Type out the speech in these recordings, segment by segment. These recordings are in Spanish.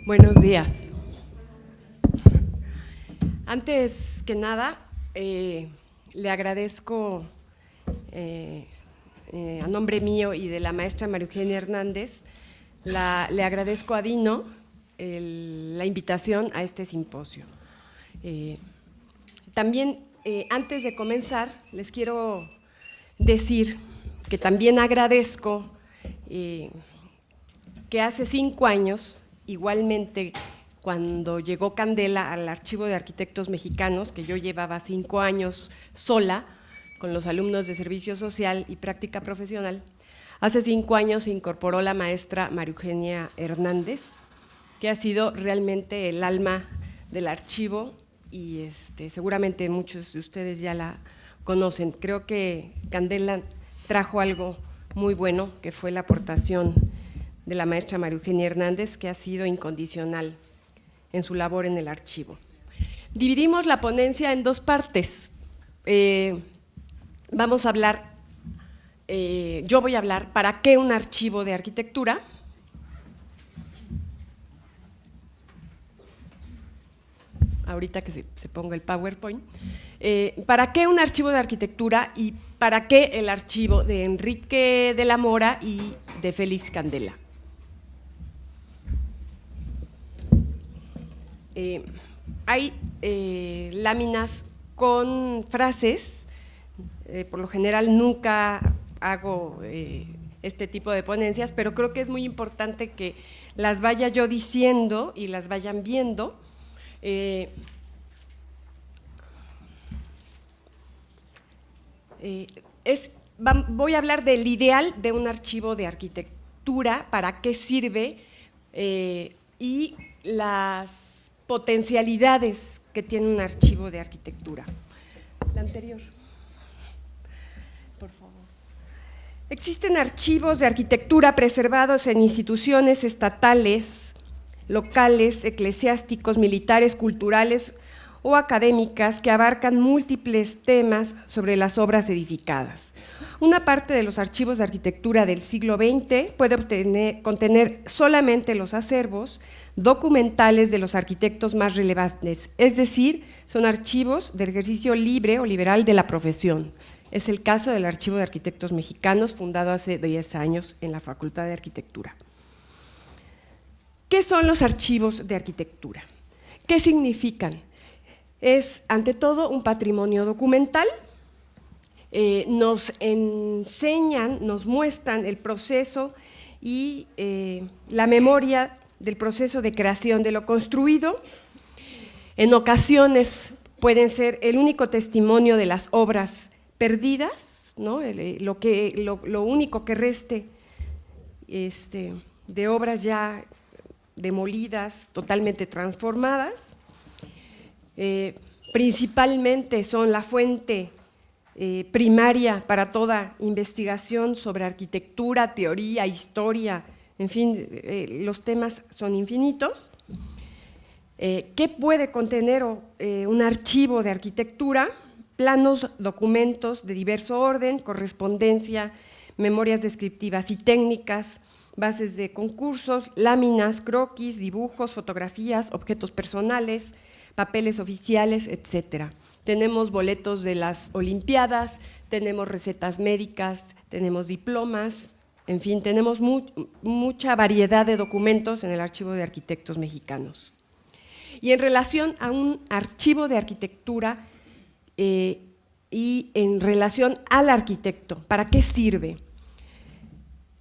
Buenos días. Antes que nada, le agradezco a nombre mío y de la maestra María Eugenia Hernández, le agradezco a Dino la invitación a este simposio. También, antes de comenzar, les quiero decir que también agradezco que hace 5 años, igualmente cuando llegó Candela al Archivo de Arquitectos Mexicanos, que yo llevaba 5 años sola con los alumnos de Servicio Social y Práctica Profesional, hace 5 años se incorporó la maestra María Eugenia Hernández, que ha sido realmente el alma del archivo y seguramente muchos de ustedes ya la conocen. Creo que Candela trajo algo muy bueno, que fue la aportación de la maestra María Eugenia Hernández, que ha sido incondicional en su labor en el archivo. Dividimos la ponencia en 2 partes. Vamos a hablar, yo voy a hablar, ¿para qué un archivo de arquitectura? Ahorita que se ponga el PowerPoint. ¿Para qué un archivo de arquitectura y para qué el archivo de Enrique de la Mora y de Félix Candela? Hay láminas con frases, por lo general nunca hago este tipo de ponencias, pero creo que es muy importante que las vaya yo diciendo y las vayan viendo. Voy a hablar del ideal de un archivo de arquitectura, para qué sirve y las potencialidades que tiene un archivo de arquitectura. La anterior, por favor. Existen archivos de arquitectura preservados en instituciones estatales, locales, eclesiásticos, militares, culturales o académicas que abarcan múltiples temas sobre las obras edificadas. Una parte de los archivos de arquitectura del siglo XX puede contener solamente los acervos documentales de los arquitectos más relevantes, es decir, son archivos del ejercicio libre o liberal de la profesión. Es el caso del Archivo de Arquitectos Mexicanos, fundado hace 10 años en la Facultad de Arquitectura. ¿Qué son los archivos de arquitectura? ¿Qué significan? Es, ante todo, un patrimonio documental. Nos enseñan, nos muestran el proceso y la memoria del proceso de creación de lo construido. En ocasiones pueden ser el único testimonio de las obras perdidas, ¿no? Lo único que reste de obras ya demolidas, totalmente transformadas. Principalmente son la fuente primaria para toda investigación sobre arquitectura, teoría, historia, en fin, los temas son infinitos. ¿Qué puede contener un archivo de arquitectura? Planos, documentos de diverso orden, correspondencia, memorias descriptivas y técnicas, bases de concursos, láminas, croquis, dibujos, fotografías, objetos personales, papeles oficiales, etcétera. Tenemos boletos de las Olimpiadas, tenemos recetas médicas, tenemos diplomas, en fin, tenemos mucha variedad de documentos en el Archivo de Arquitectos Mexicanos. Y en relación a un archivo de arquitectura y en relación al arquitecto, ¿para qué sirve?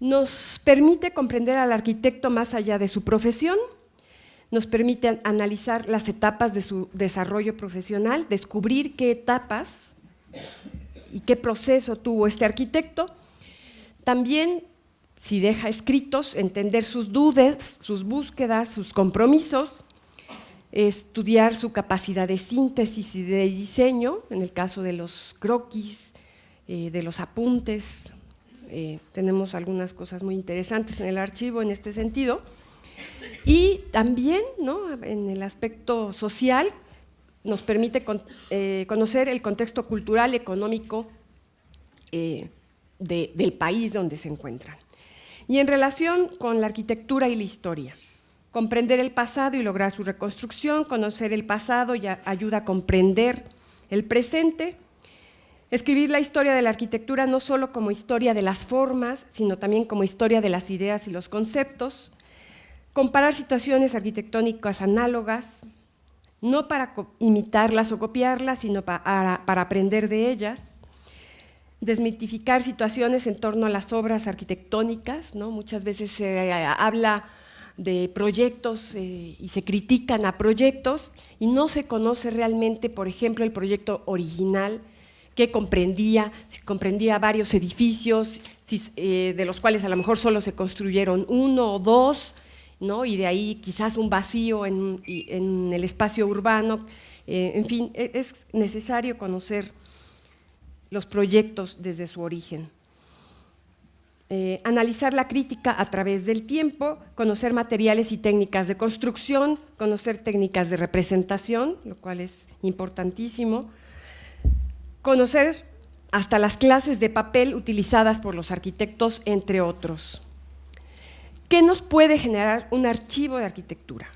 Nos permite comprender al arquitecto más allá de su profesión, nos permite analizar las etapas de su desarrollo profesional, descubrir qué etapas y qué proceso tuvo este arquitecto. También, si deja escritos, entender sus dudas, sus búsquedas, sus compromisos, estudiar su capacidad de síntesis y de diseño, en el caso de los croquis, de los apuntes. Tenemos algunas cosas muy interesantes en el archivo en este sentido. Y también, ¿no?, en el aspecto social, nos permite conocer el contexto cultural, económico del país donde se encuentran. Y en relación con la arquitectura y la historia, comprender el pasado y lograr su reconstrucción. Conocer el pasado ya ayuda a comprender el presente. Escribir la historia de la arquitectura no solo como historia de las formas, sino también como historia de las ideas y los conceptos. Comparar situaciones arquitectónicas análogas, no para imitarlas o copiarlas, sino para aprender de ellas. Desmitificar situaciones en torno a las obras arquitectónicas, ¿no? Muchas veces se habla de proyectos y se critican a proyectos y no se conoce realmente, por ejemplo, el proyecto original, que comprendía varios edificios, de los cuales a lo mejor solo se construyeron uno o dos, ¿no? Y de ahí quizás un vacío en el espacio urbano. En fin, es necesario conocer los proyectos desde su origen. Analizar la crítica a través del tiempo, conocer materiales y técnicas de construcción, conocer técnicas de representación, lo cual es importantísimo. Conocer hasta las clases de papel utilizadas por los arquitectos, entre otros. ¿Qué nos puede generar un archivo de arquitectura?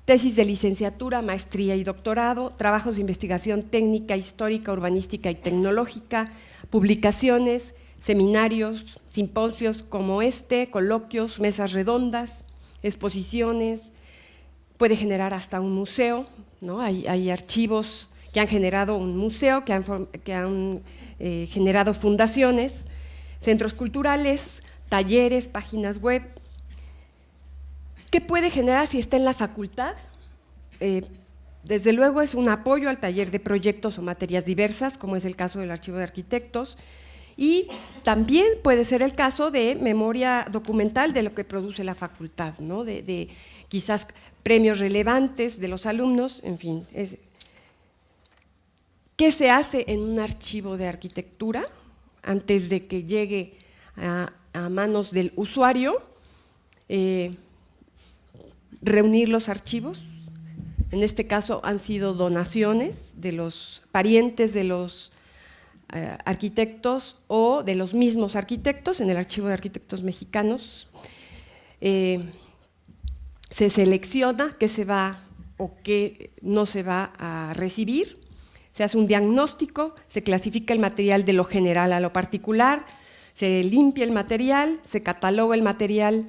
Tesis de licenciatura, maestría y doctorado, trabajos de investigación técnica, histórica, urbanística y tecnológica, publicaciones, seminarios, simposios como este, coloquios, mesas redondas, exposiciones, puede generar hasta un museo, ¿no? Hay archivos que han generado un museo, que han generado fundaciones, centros culturales, talleres, páginas web. ¿Qué puede generar si está en la facultad? Desde luego es un apoyo al taller de proyectos o materias diversas, como es el caso del Archivo de Arquitectos, y también puede ser el caso de memoria documental de lo que produce la facultad, ¿no? de quizás premios relevantes de los alumnos, en fin. ¿Qué se hace en un archivo de arquitectura antes de que llegue a manos del usuario? Reunir los archivos, en este caso han sido donaciones de los parientes de los arquitectos o de los mismos arquitectos en el Archivo de Arquitectos Mexicanos. Se selecciona qué se va o qué no se va a recibir, se hace un diagnóstico, se clasifica el material de lo general a lo particular, se limpia el material, se cataloga el material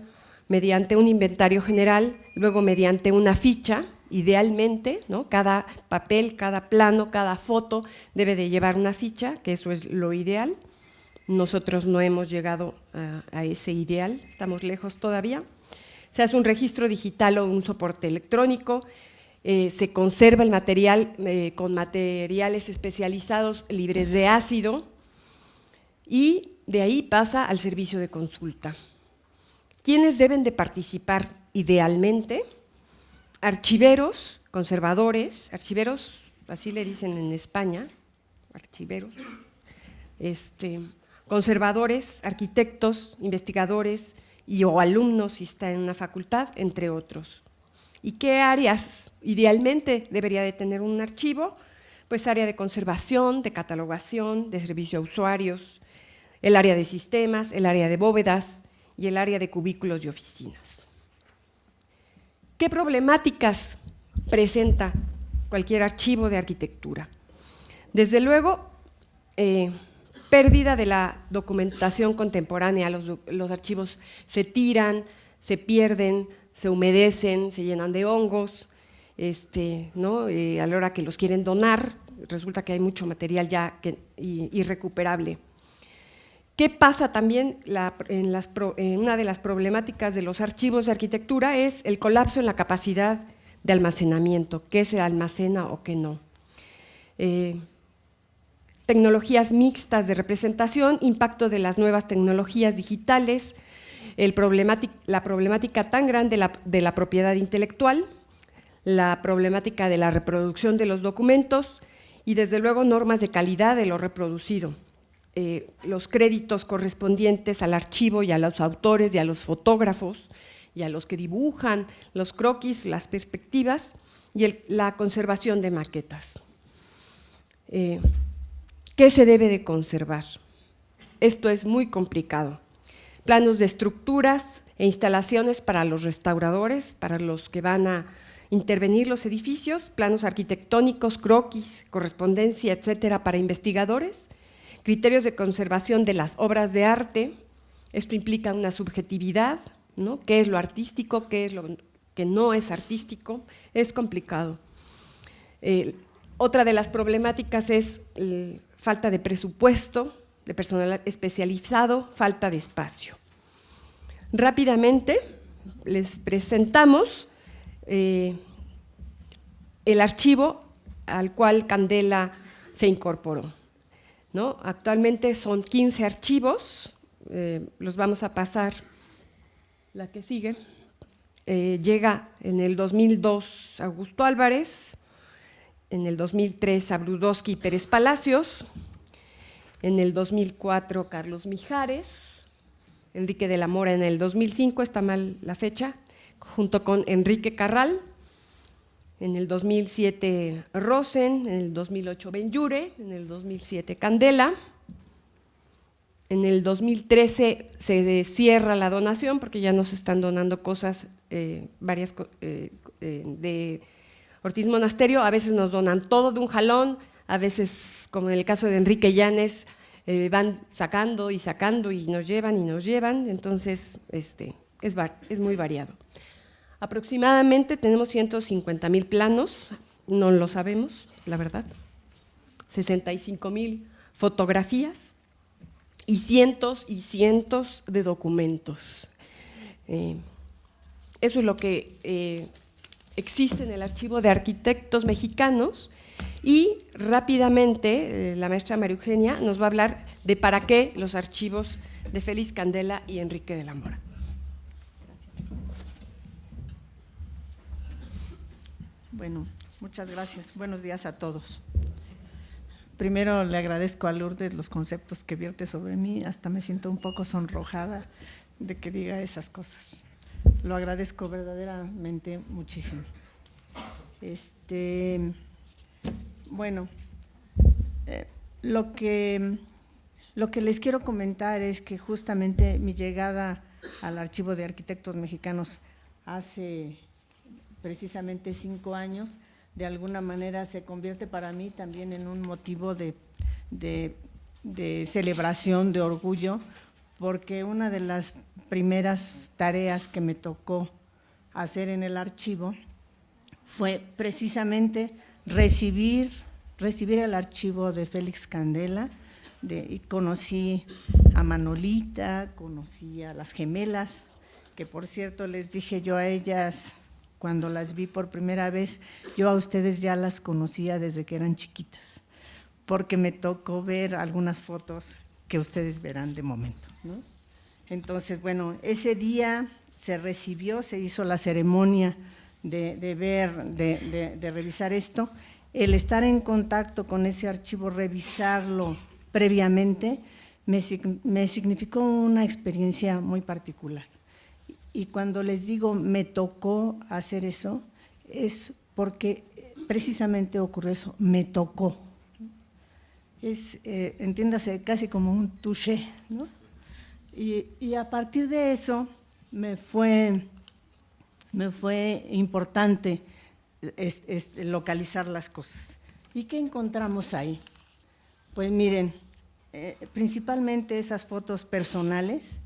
mediante un inventario general, luego mediante una ficha, idealmente, ¿no? Cada papel, cada plano, cada foto debe de llevar una ficha, que eso es lo ideal. Nosotros no hemos llegado a ese ideal, estamos lejos todavía. Se hace un registro digital o un soporte electrónico, se conserva el material con materiales especializados libres de ácido y de ahí pasa al servicio de consulta. ¿Quiénes deben de participar idealmente? Archiveros, conservadores, archiveros, así le dicen en España, archiveros, conservadores, arquitectos, investigadores y o alumnos si está en una facultad, entre otros. ¿Y qué áreas idealmente debería de tener un archivo? Pues área de conservación, de catalogación, de servicio a usuarios, el área de sistemas, el área de bóvedas y el área de cubículos y oficinas. ¿Qué problemáticas presenta cualquier archivo de arquitectura? Desde luego, pérdida de la documentación contemporánea, los archivos se tiran, se pierden, se humedecen, se llenan de hongos, ¿no? A la hora que los quieren donar, resulta que hay mucho material ya irrecuperable. ¿Qué pasa también en una de las problemáticas de los archivos de arquitectura? Es el colapso en la capacidad de almacenamiento, qué se almacena o qué no. Tecnologías mixtas de representación, impacto de las nuevas tecnologías digitales, la problemática tan grande de la propiedad intelectual, la problemática de la reproducción de los documentos y desde luego normas de calidad de lo reproducido. Los créditos correspondientes al archivo y a los autores y a los fotógrafos y a los que dibujan los croquis, las perspectivas y la conservación de maquetas. ¿Qué se debe de conservar? Esto es muy complicado. Planos de estructuras, e instalaciones para los restauradores, para los que van a intervenir los edificios, planos arquitectónicos, croquis, correspondencia, etcétera, para investigadores, criterios de conservación de las obras de arte. Esto implica una subjetividad, ¿no? ¿Qué es lo artístico? ¿Qué es lo que no es artístico? Es complicado. Otra de las problemáticas es falta de presupuesto, de personal especializado, falta de espacio. Rápidamente les presentamos el archivo al cual Candela se incorporó, ¿no? Actualmente son 15 archivos, los vamos a pasar, la que sigue. Llega en el 2002 Augusto Álvarez, en el 2003 Abrudowski y Pérez Palacios, en el 2004 Carlos Mijares, Enrique de la Mora en el 2005, está mal la fecha, junto con Enrique Carral, en el 2007 Rosen, en el 2008 Benlliure, en el 2007 Candela. En el 2013 se cierra la donación porque ya nos están donando cosas, varias de Ortiz Monasterio. A veces nos donan todo de un jalón, a veces, como en el caso de Enrique Llanes, van sacando y nos llevan, entonces es muy variado. Aproximadamente tenemos 150,000 planos, no lo sabemos, la verdad, 65,000 fotografías y cientos de documentos. Eso es lo que existe en el Archivo de Arquitectos Mexicanos, y rápidamente la maestra María Eugenia nos va a hablar de para qué los archivos de Félix Candela y Enrique de la Mora. Bueno, muchas gracias. Buenos días a todos. Primero le agradezco a Lourdes los conceptos que vierte sobre mí, hasta me siento un poco sonrojada de que diga esas cosas. Lo agradezco verdaderamente muchísimo. Bueno, lo que les quiero comentar es que justamente mi llegada al Archivo de Arquitectos Mexicanos hace precisamente 5 años, de alguna manera se convierte para mí también en un motivo de celebración, de orgullo, porque una de las primeras tareas que me tocó hacer en el archivo fue precisamente recibir el archivo de Félix Candela, y conocí a Manolita, conocí a las gemelas, que por cierto les dije yo a ellas cuando las vi por primera vez, yo a ustedes ya las conocía desde que eran chiquitas, porque me tocó ver algunas fotos que ustedes verán de momento, ¿no? Entonces, bueno, ese día se recibió, se hizo la ceremonia de revisar esto. El estar en contacto con ese archivo, revisarlo previamente, me significó una experiencia muy particular. Y cuando les digo me tocó hacer eso, es porque precisamente ocurrió eso, me tocó. Es, entiéndase, casi como un touché, ¿no? Y a partir de eso me fue importante localizar las cosas. ¿Y qué encontramos ahí? Pues miren, principalmente esas fotos personales,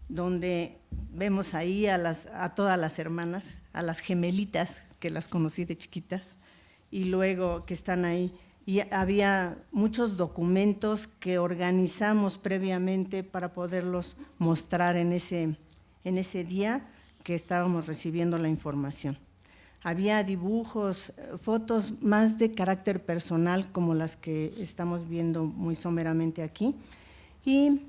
donde vemos ahí a todas las hermanas, a las gemelitas que las conocí de chiquitas, y luego que están ahí. Y había muchos documentos que organizamos previamente para poderlos mostrar en ese día que estábamos recibiendo la información. Había dibujos, fotos más de carácter personal, como las que estamos viendo muy someramente aquí, y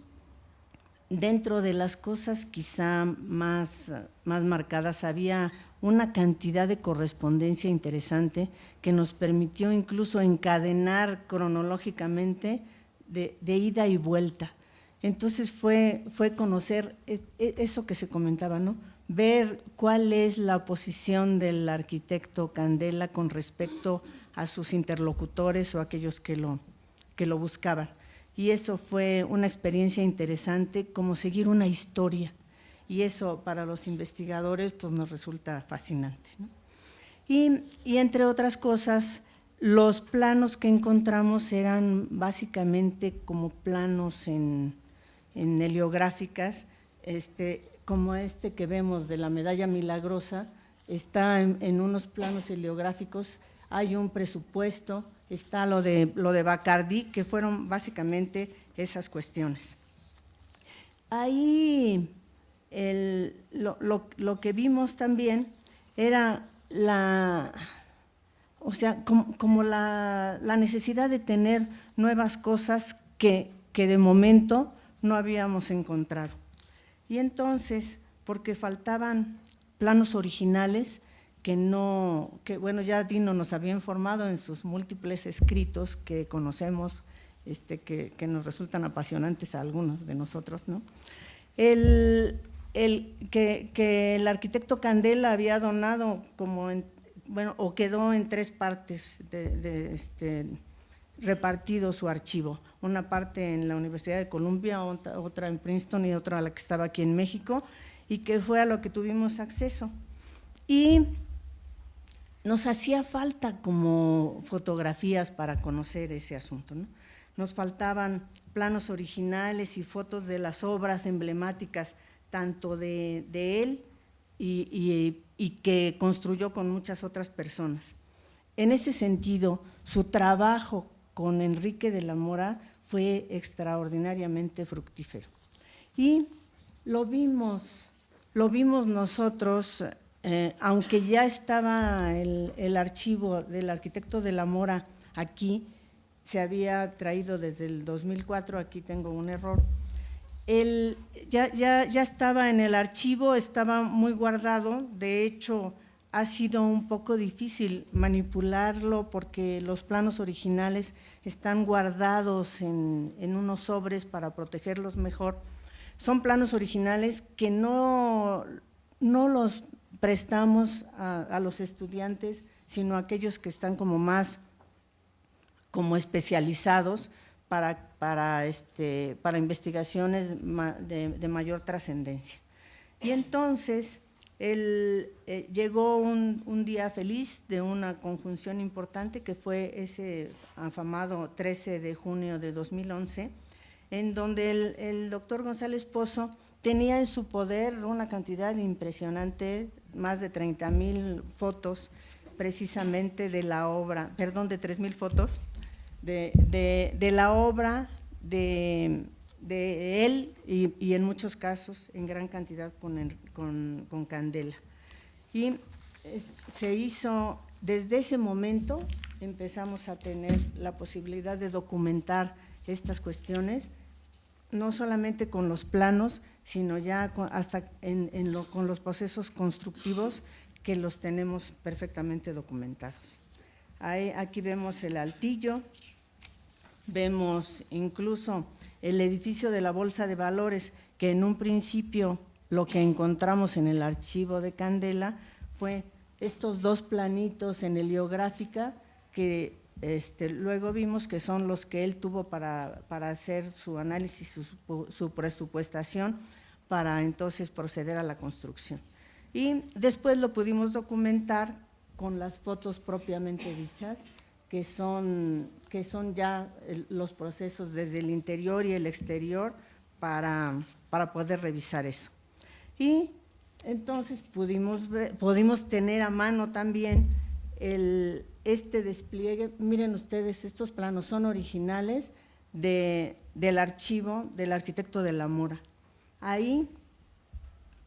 dentro de las cosas quizá más marcadas había una cantidad de correspondencia interesante que nos permitió incluso encadenar cronológicamente de ida y vuelta. Entonces fue conocer eso que se comentaba, ¿no? Ver cuál es la posición del arquitecto Candela con respecto a sus interlocutores o aquellos que lo buscaban. Y eso fue una experiencia interesante, como seguir una historia. y eso para los investigadores pues nos resulta fascinante, ¿no? Y entre otras cosas, los planos que encontramos eran básicamente como planos en heliográficas, como este que vemos de la medalla milagrosa, está en unos planos heliográficos, hay un presupuesto, está lo de Bacardí, que fueron básicamente esas cuestiones. Ahí lo que vimos también era como la necesidad de tener nuevas cosas que de momento no habíamos encontrado. Y entonces, porque faltaban planos originales que bueno, ya Dino nos había informado en sus múltiples escritos que conocemos, que nos resultan apasionantes a algunos de nosotros, ¿no? Que el arquitecto Candela había donado o quedó en 3 partes repartido su archivo, una parte en la Universidad de Columbia, otra en Princeton y otra la que estaba aquí en México, y que fue a lo que tuvimos acceso. Y nos hacía falta como fotografías para conocer ese asunto, ¿no? Nos faltaban planos originales y fotos de las obras emblemáticas, tanto de él y que construyó con muchas otras personas. En ese sentido, su trabajo con Enrique de la Mora fue extraordinariamente fructífero. Y lo vimos nosotros, aunque ya estaba el archivo del arquitecto de la Mora aquí, se había traído desde el 2004, aquí tengo un error, ya estaba en el archivo, estaba muy guardado, de hecho ha sido un poco difícil manipularlo porque los planos originales están guardados en unos sobres para protegerlos mejor. Son planos originales que no los prestamos a los estudiantes, sino a aquellos que están como más especializados para investigaciones de mayor trascendencia. Y entonces llegó un día feliz de una conjunción importante que fue ese afamado 13 de junio de 2011, en donde el doctor González Pozo tenía en su poder una cantidad impresionante, más de 30,000 fotos, precisamente de la obra, perdón, de 3,000 fotos, de la obra de él y en muchos casos en gran cantidad con Candela. Y se hizo, desde ese momento empezamos a tener la posibilidad de documentar estas cuestiones, no solamente con los planos, sino ya hasta con los procesos constructivos que los tenemos perfectamente documentados. Aquí vemos el Altillo, vemos incluso el edificio de la Bolsa de Valores, que en un principio lo que encontramos en el archivo de Candela fue estos 2 planitos en heliográfica que luego vimos que son los que él tuvo para hacer su análisis, su presupuestación, para entonces proceder a la construcción. Y después lo pudimos documentar con las fotos propiamente dichas, que son ya los procesos desde el interior y el exterior para poder revisar eso. Y entonces pudimos tener a mano también este despliegue. Miren ustedes, estos planos son originales del archivo del arquitecto de la Mora. Ahí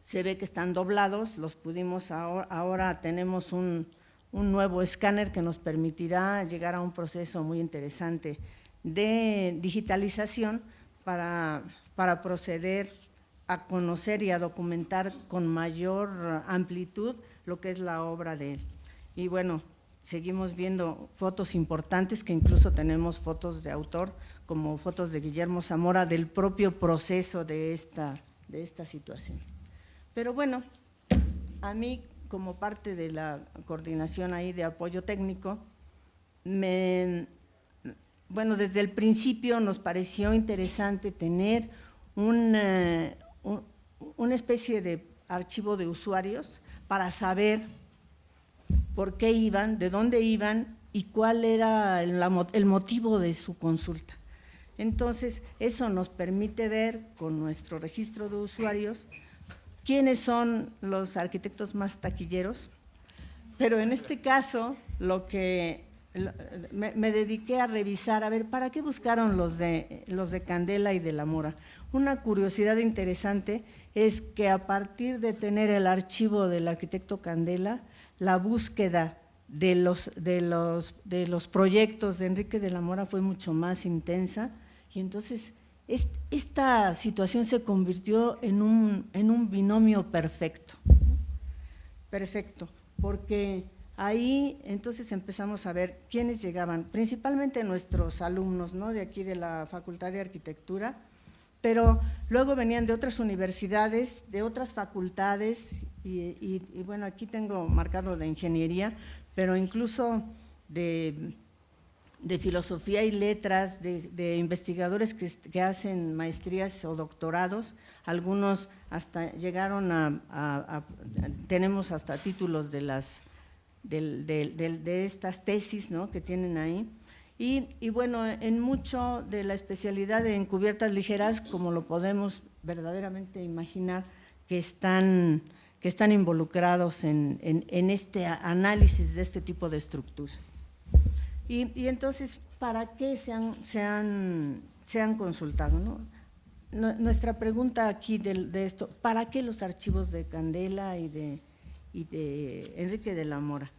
se ve que están doblados, los pudimos, ahora tenemos un nuevo escáner que nos permitirá llegar a un proceso muy interesante de digitalización para proceder a conocer y a documentar con mayor amplitud lo que es la obra de él. Y bueno, seguimos viendo fotos importantes, que incluso tenemos fotos de autor, como fotos de Guillermo Zamora, del propio proceso de esta situación. Pero bueno, a mí, como parte de la coordinación ahí de apoyo técnico, bueno, desde el principio nos pareció interesante tener una especie de archivo de usuarios para saber por qué iban, de dónde iban y cuál era el motivo de su consulta. Entonces, eso nos permite ver con nuestro registro de usuarios quiénes son los arquitectos más taquilleros, pero en este caso me dediqué a revisar, a ver, ¿para qué buscaron los de Candela y de la Mora? Una curiosidad interesante es que a partir de tener el archivo del arquitecto Candela, la búsqueda de los proyectos de Enrique de la Mora fue mucho más intensa, y entonces esta situación se convirtió en un binomio perfecto, porque ahí entonces empezamos a ver quiénes llegaban, principalmente nuestros alumnos, ¿no?, de aquí de la Facultad de Arquitectura, pero luego venían de otras universidades, de otras facultades, y bueno, aquí tengo marcado de ingeniería, pero incluso de filosofía y letras, de investigadores que hacen maestrías o doctorados, algunos hasta llegaron tenemos hasta títulos de estas tesis, ¿no?, que tienen ahí. Y bueno, en mucho de la especialidad de encubiertas ligeras, como lo podemos verdaderamente imaginar, que están involucrados en este análisis de este tipo de estructuras. Y entonces, ¿para qué se han consultado, ¿no? Nuestra pregunta aquí de esto, ¿para qué los archivos de Candela y de Enrique de la Mora?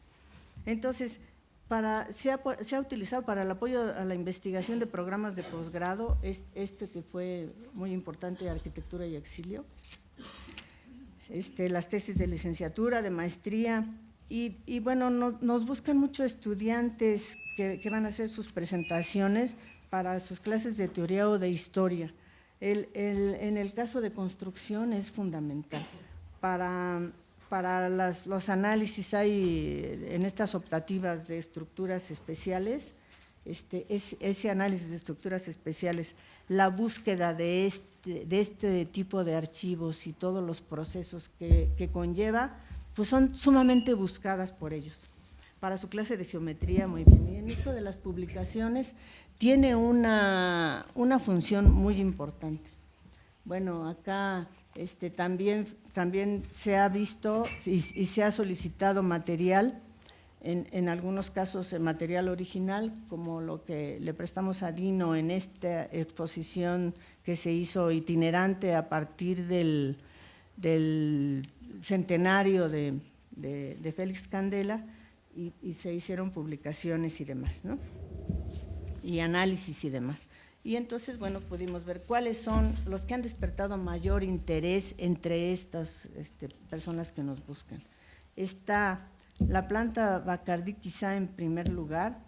Entonces, se ha utilizado para el apoyo a la investigación de programas de posgrado, que fue muy importante, Arquitectura y Exilio, las tesis de licenciatura, de maestría, y bueno, nos buscan muchos estudiantes que van a hacer sus presentaciones para sus clases de teoría o de historia. En el caso de construcción es fundamental. Para los análisis hay en estas optativas de estructuras especiales, ese análisis de estructuras especiales, la búsqueda de este tipo de archivos y todos los procesos que conlleva, pues son sumamente buscadas por ellos. Para su clase de geometría, muy bien. Y en esto de las publicaciones tiene una función muy importante. Bueno, acá también se ha visto y se ha solicitado material, en algunos casos material original, como lo que le prestamos a Dino en esta exposición que se hizo itinerante a partir del centenario de Félix Candela, y se hicieron publicaciones y demás, ¿no?, y análisis y demás. Y entonces, bueno, pudimos ver cuáles son los que han despertado mayor interés entre estas personas que nos buscan. Está la planta Bacardí quizá en primer lugar,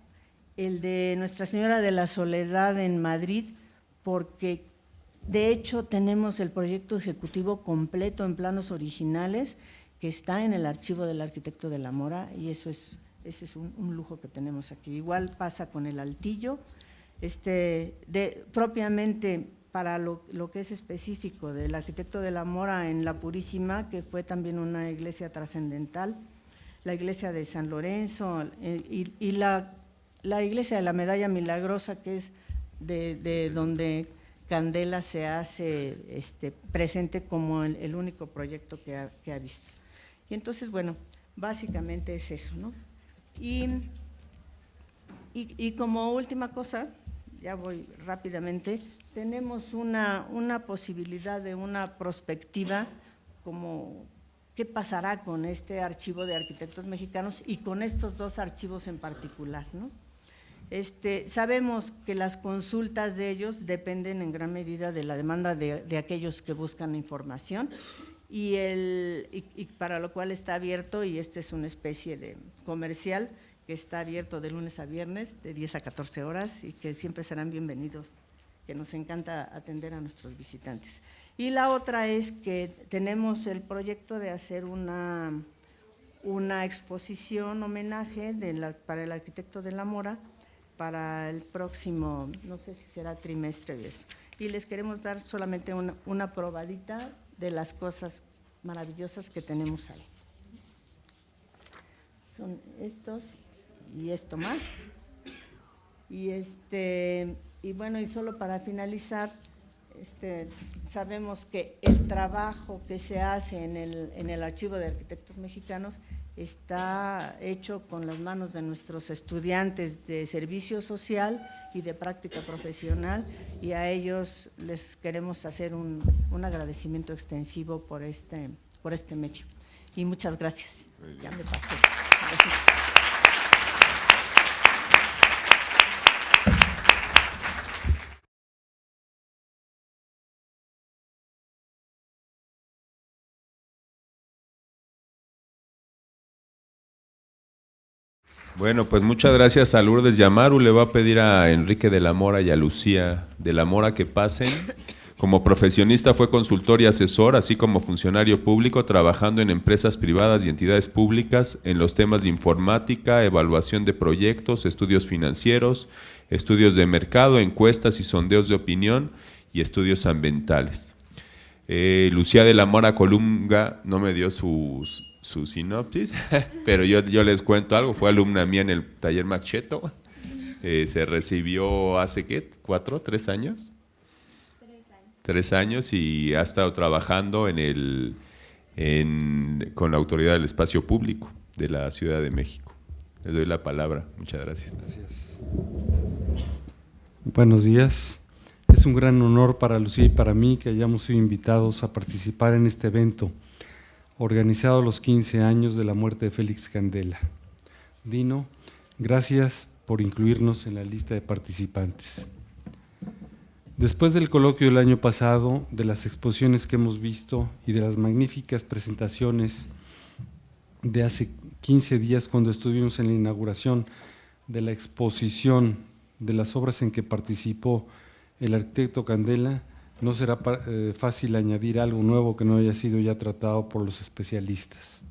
el de Nuestra Señora de la Soledad en Madrid, porque de hecho tenemos el proyecto ejecutivo completo en planos originales que está en el archivo del arquitecto de la Mora, y ese es un lujo que tenemos aquí. Igual pasa con el Altillo, propiamente para lo que es específico del arquitecto de la Mora en La Purísima, que fue también una iglesia trascendental, la iglesia de San Lorenzo y la iglesia de la Medalla Milagrosa, que es de donde Candela se hace presente como el único proyecto que ha visto. Y entonces, bueno, básicamente es eso, ¿no? Y como última cosa, ya voy rápidamente, tenemos una posibilidad de una prospectiva como qué pasará con este archivo de arquitectos mexicanos y con estos dos archivos en particular, ¿no? Sabemos que las consultas de ellos dependen en gran medida de la demanda de aquellos que buscan información, y para lo cual está abierto, y es una especie de comercial que está abierto de lunes a viernes, de 10 a 14 horas, y que siempre serán bienvenidos, que nos encanta atender a nuestros visitantes. Y la otra es que tenemos el proyecto de hacer una exposición homenaje para el arquitecto de la Mora para el próximo, no sé si será trimestre o eso. Y les queremos dar solamente una probadita de las cosas maravillosas que tenemos ahí. Son estos y esto más. Y bueno, y solo para finalizar, sabemos que el trabajo que se hace en el Archivo de Arquitectos Mexicanos está hecho con las manos de nuestros estudiantes de servicio social y de práctica profesional, y a ellos les queremos hacer un agradecimiento extensivo por este medio. Y muchas gracias. Ya me pasé. Bueno, pues muchas gracias a Lourdes Yamaru. Le voy a pedir a Enrique de la Mora y a Lucía de la Mora que pasen. Como profesionista fue consultor y asesor, así como funcionario público, trabajando en empresas privadas y entidades públicas en los temas de informática, evaluación de proyectos, estudios financieros, estudios de mercado, encuestas y sondeos de opinión y estudios ambientales. Lucía de la Mora Colunga no me dio su sinopsis, pero yo les cuento algo. Fue alumna mía en el taller Macheto. Se recibió hace, ¿qué? ¿3 años? 3 años y ha estado trabajando con la Autoridad del Espacio Público de la Ciudad de México. Les doy la palabra. Muchas gracias. Gracias. Buenos días. Es un gran honor para Lucía y para mí que hayamos sido invitados a participar en este evento, organizado a los 15 años de la muerte de Félix Candela. Dino, gracias por incluirnos en la lista de participantes. Después del coloquio del año pasado, de las exposiciones que hemos visto y de las magníficas presentaciones de hace 15 días cuando estuvimos en la inauguración de la exposición de las obras en que participó el arquitecto Candela, no será fácil añadir algo nuevo que no haya sido ya tratado por los especialistas.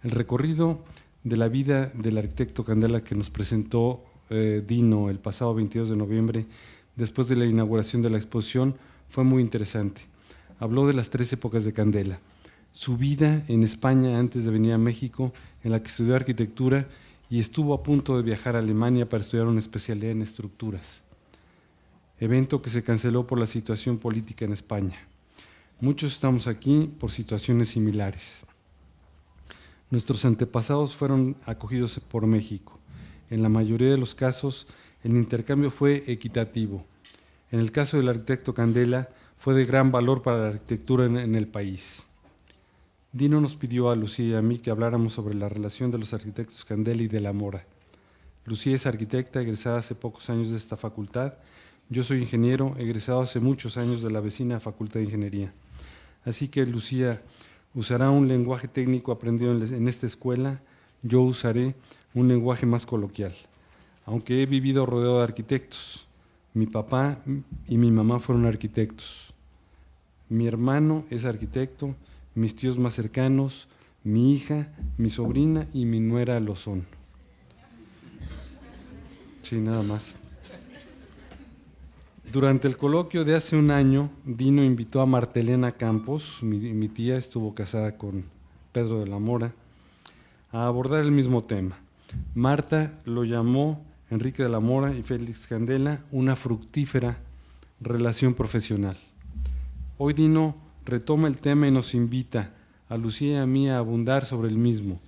El recorrido de la vida del arquitecto Candela que nos presentó Dino el pasado 22 de noviembre, después de la inauguración de la exposición, fue muy interesante. Habló de las 3 épocas de Candela, su vida en España antes de venir a México, en la que estudió arquitectura y estuvo a punto de viajar a Alemania para estudiar una especialidad en estructuras, evento que se canceló por la situación política en España. Muchos estamos aquí por situaciones similares. Nuestros antepasados fueron acogidos por México. En la mayoría de los casos, el intercambio fue equitativo. En el caso del arquitecto Candela, fue de gran valor para la arquitectura en el país. Dino nos pidió a Lucía y a mí que habláramos sobre la relación de los arquitectos Candela y de la Mora. Lucía es arquitecta, egresada hace pocos años de esta facultad. Yo soy ingeniero, egresado hace muchos años de la vecina Facultad de Ingeniería. Así que Lucía usará un lenguaje técnico aprendido en esta escuela, yo usaré un lenguaje más coloquial. Aunque he vivido rodeado de arquitectos, mi papá y mi mamá fueron arquitectos. Mi hermano es arquitecto, mis tíos más cercanos, mi hija, mi sobrina y mi nuera lo son. Sí, nada más. Durante el coloquio de hace un año, Dino invitó a Martelena Campos, mi tía estuvo casada con Pedro de la Mora, a abordar el mismo tema. Marta lo llamó Enrique de la Mora y Félix Candela una fructífera relación profesional. Hoy Dino retoma el tema y nos invita a Lucía y a mí a abundar sobre el mismo.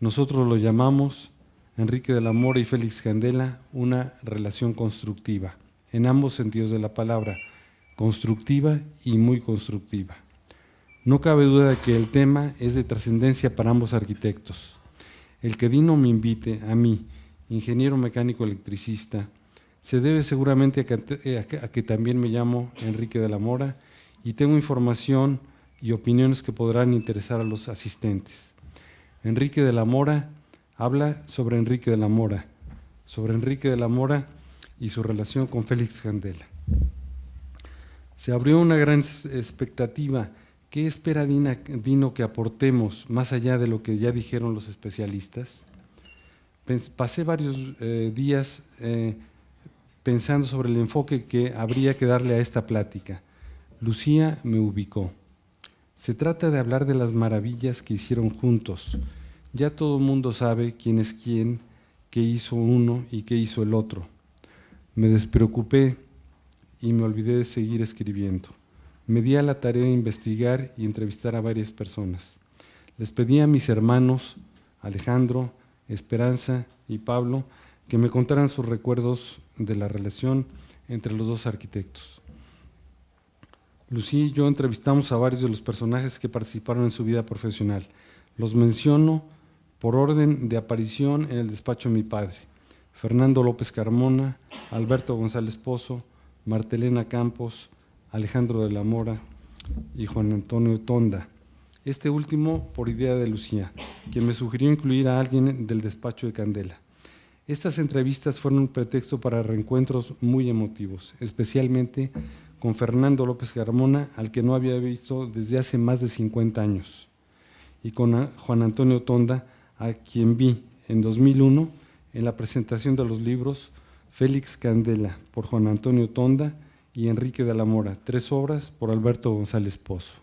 Nosotros lo llamamos Enrique de la Mora y Félix Candela una relación constructiva, en ambos sentidos de la palabra, constructiva y muy constructiva. No cabe duda de que el tema es de trascendencia para ambos arquitectos. El que Dino me invite, a mí, ingeniero mecánico electricista, se debe seguramente a que también me llamo Enrique de la Mora y tengo información y opiniones que podrán interesar a los asistentes. Enrique de la Mora habla sobre Enrique de la Mora y su relación con Félix Candela. Se abrió una gran expectativa. ¿Qué espera Dino que aportemos más allá de lo que ya dijeron los especialistas? Pasé varios días pensando sobre el enfoque que habría que darle a esta plática. Lucía me ubicó. Se trata de hablar de las maravillas que hicieron juntos. Ya todo el mundo sabe quién es quién, qué hizo uno y qué hizo el otro. Me despreocupé y me olvidé de seguir escribiendo. Me di a la tarea de investigar y entrevistar a varias personas. Les pedí a mis hermanos, Alejandro, Esperanza y Pablo, que me contaran sus recuerdos de la relación entre los dos arquitectos. Lucía y yo entrevistamos a varios de los personajes que participaron en su vida profesional. Los menciono por orden de aparición en el despacho de mi padre: Fernando López Carmona, Alberto González Pozo, Martelena Campos, Alejandro de la Mora y Juan Antonio Tonda. Este último por idea de Lucía, quien me sugirió incluir a alguien del despacho de Candela. Estas entrevistas fueron un pretexto para reencuentros muy emotivos, especialmente con Fernando López Carmona, al que no había visto desde hace más de 50 años, y con Juan Antonio Tonda, a quien vi en 2001 en la presentación de los libros Félix Candela, por Juan Antonio Tonda, y Enrique de la Mora, 3 obras, por Alberto González Pozo.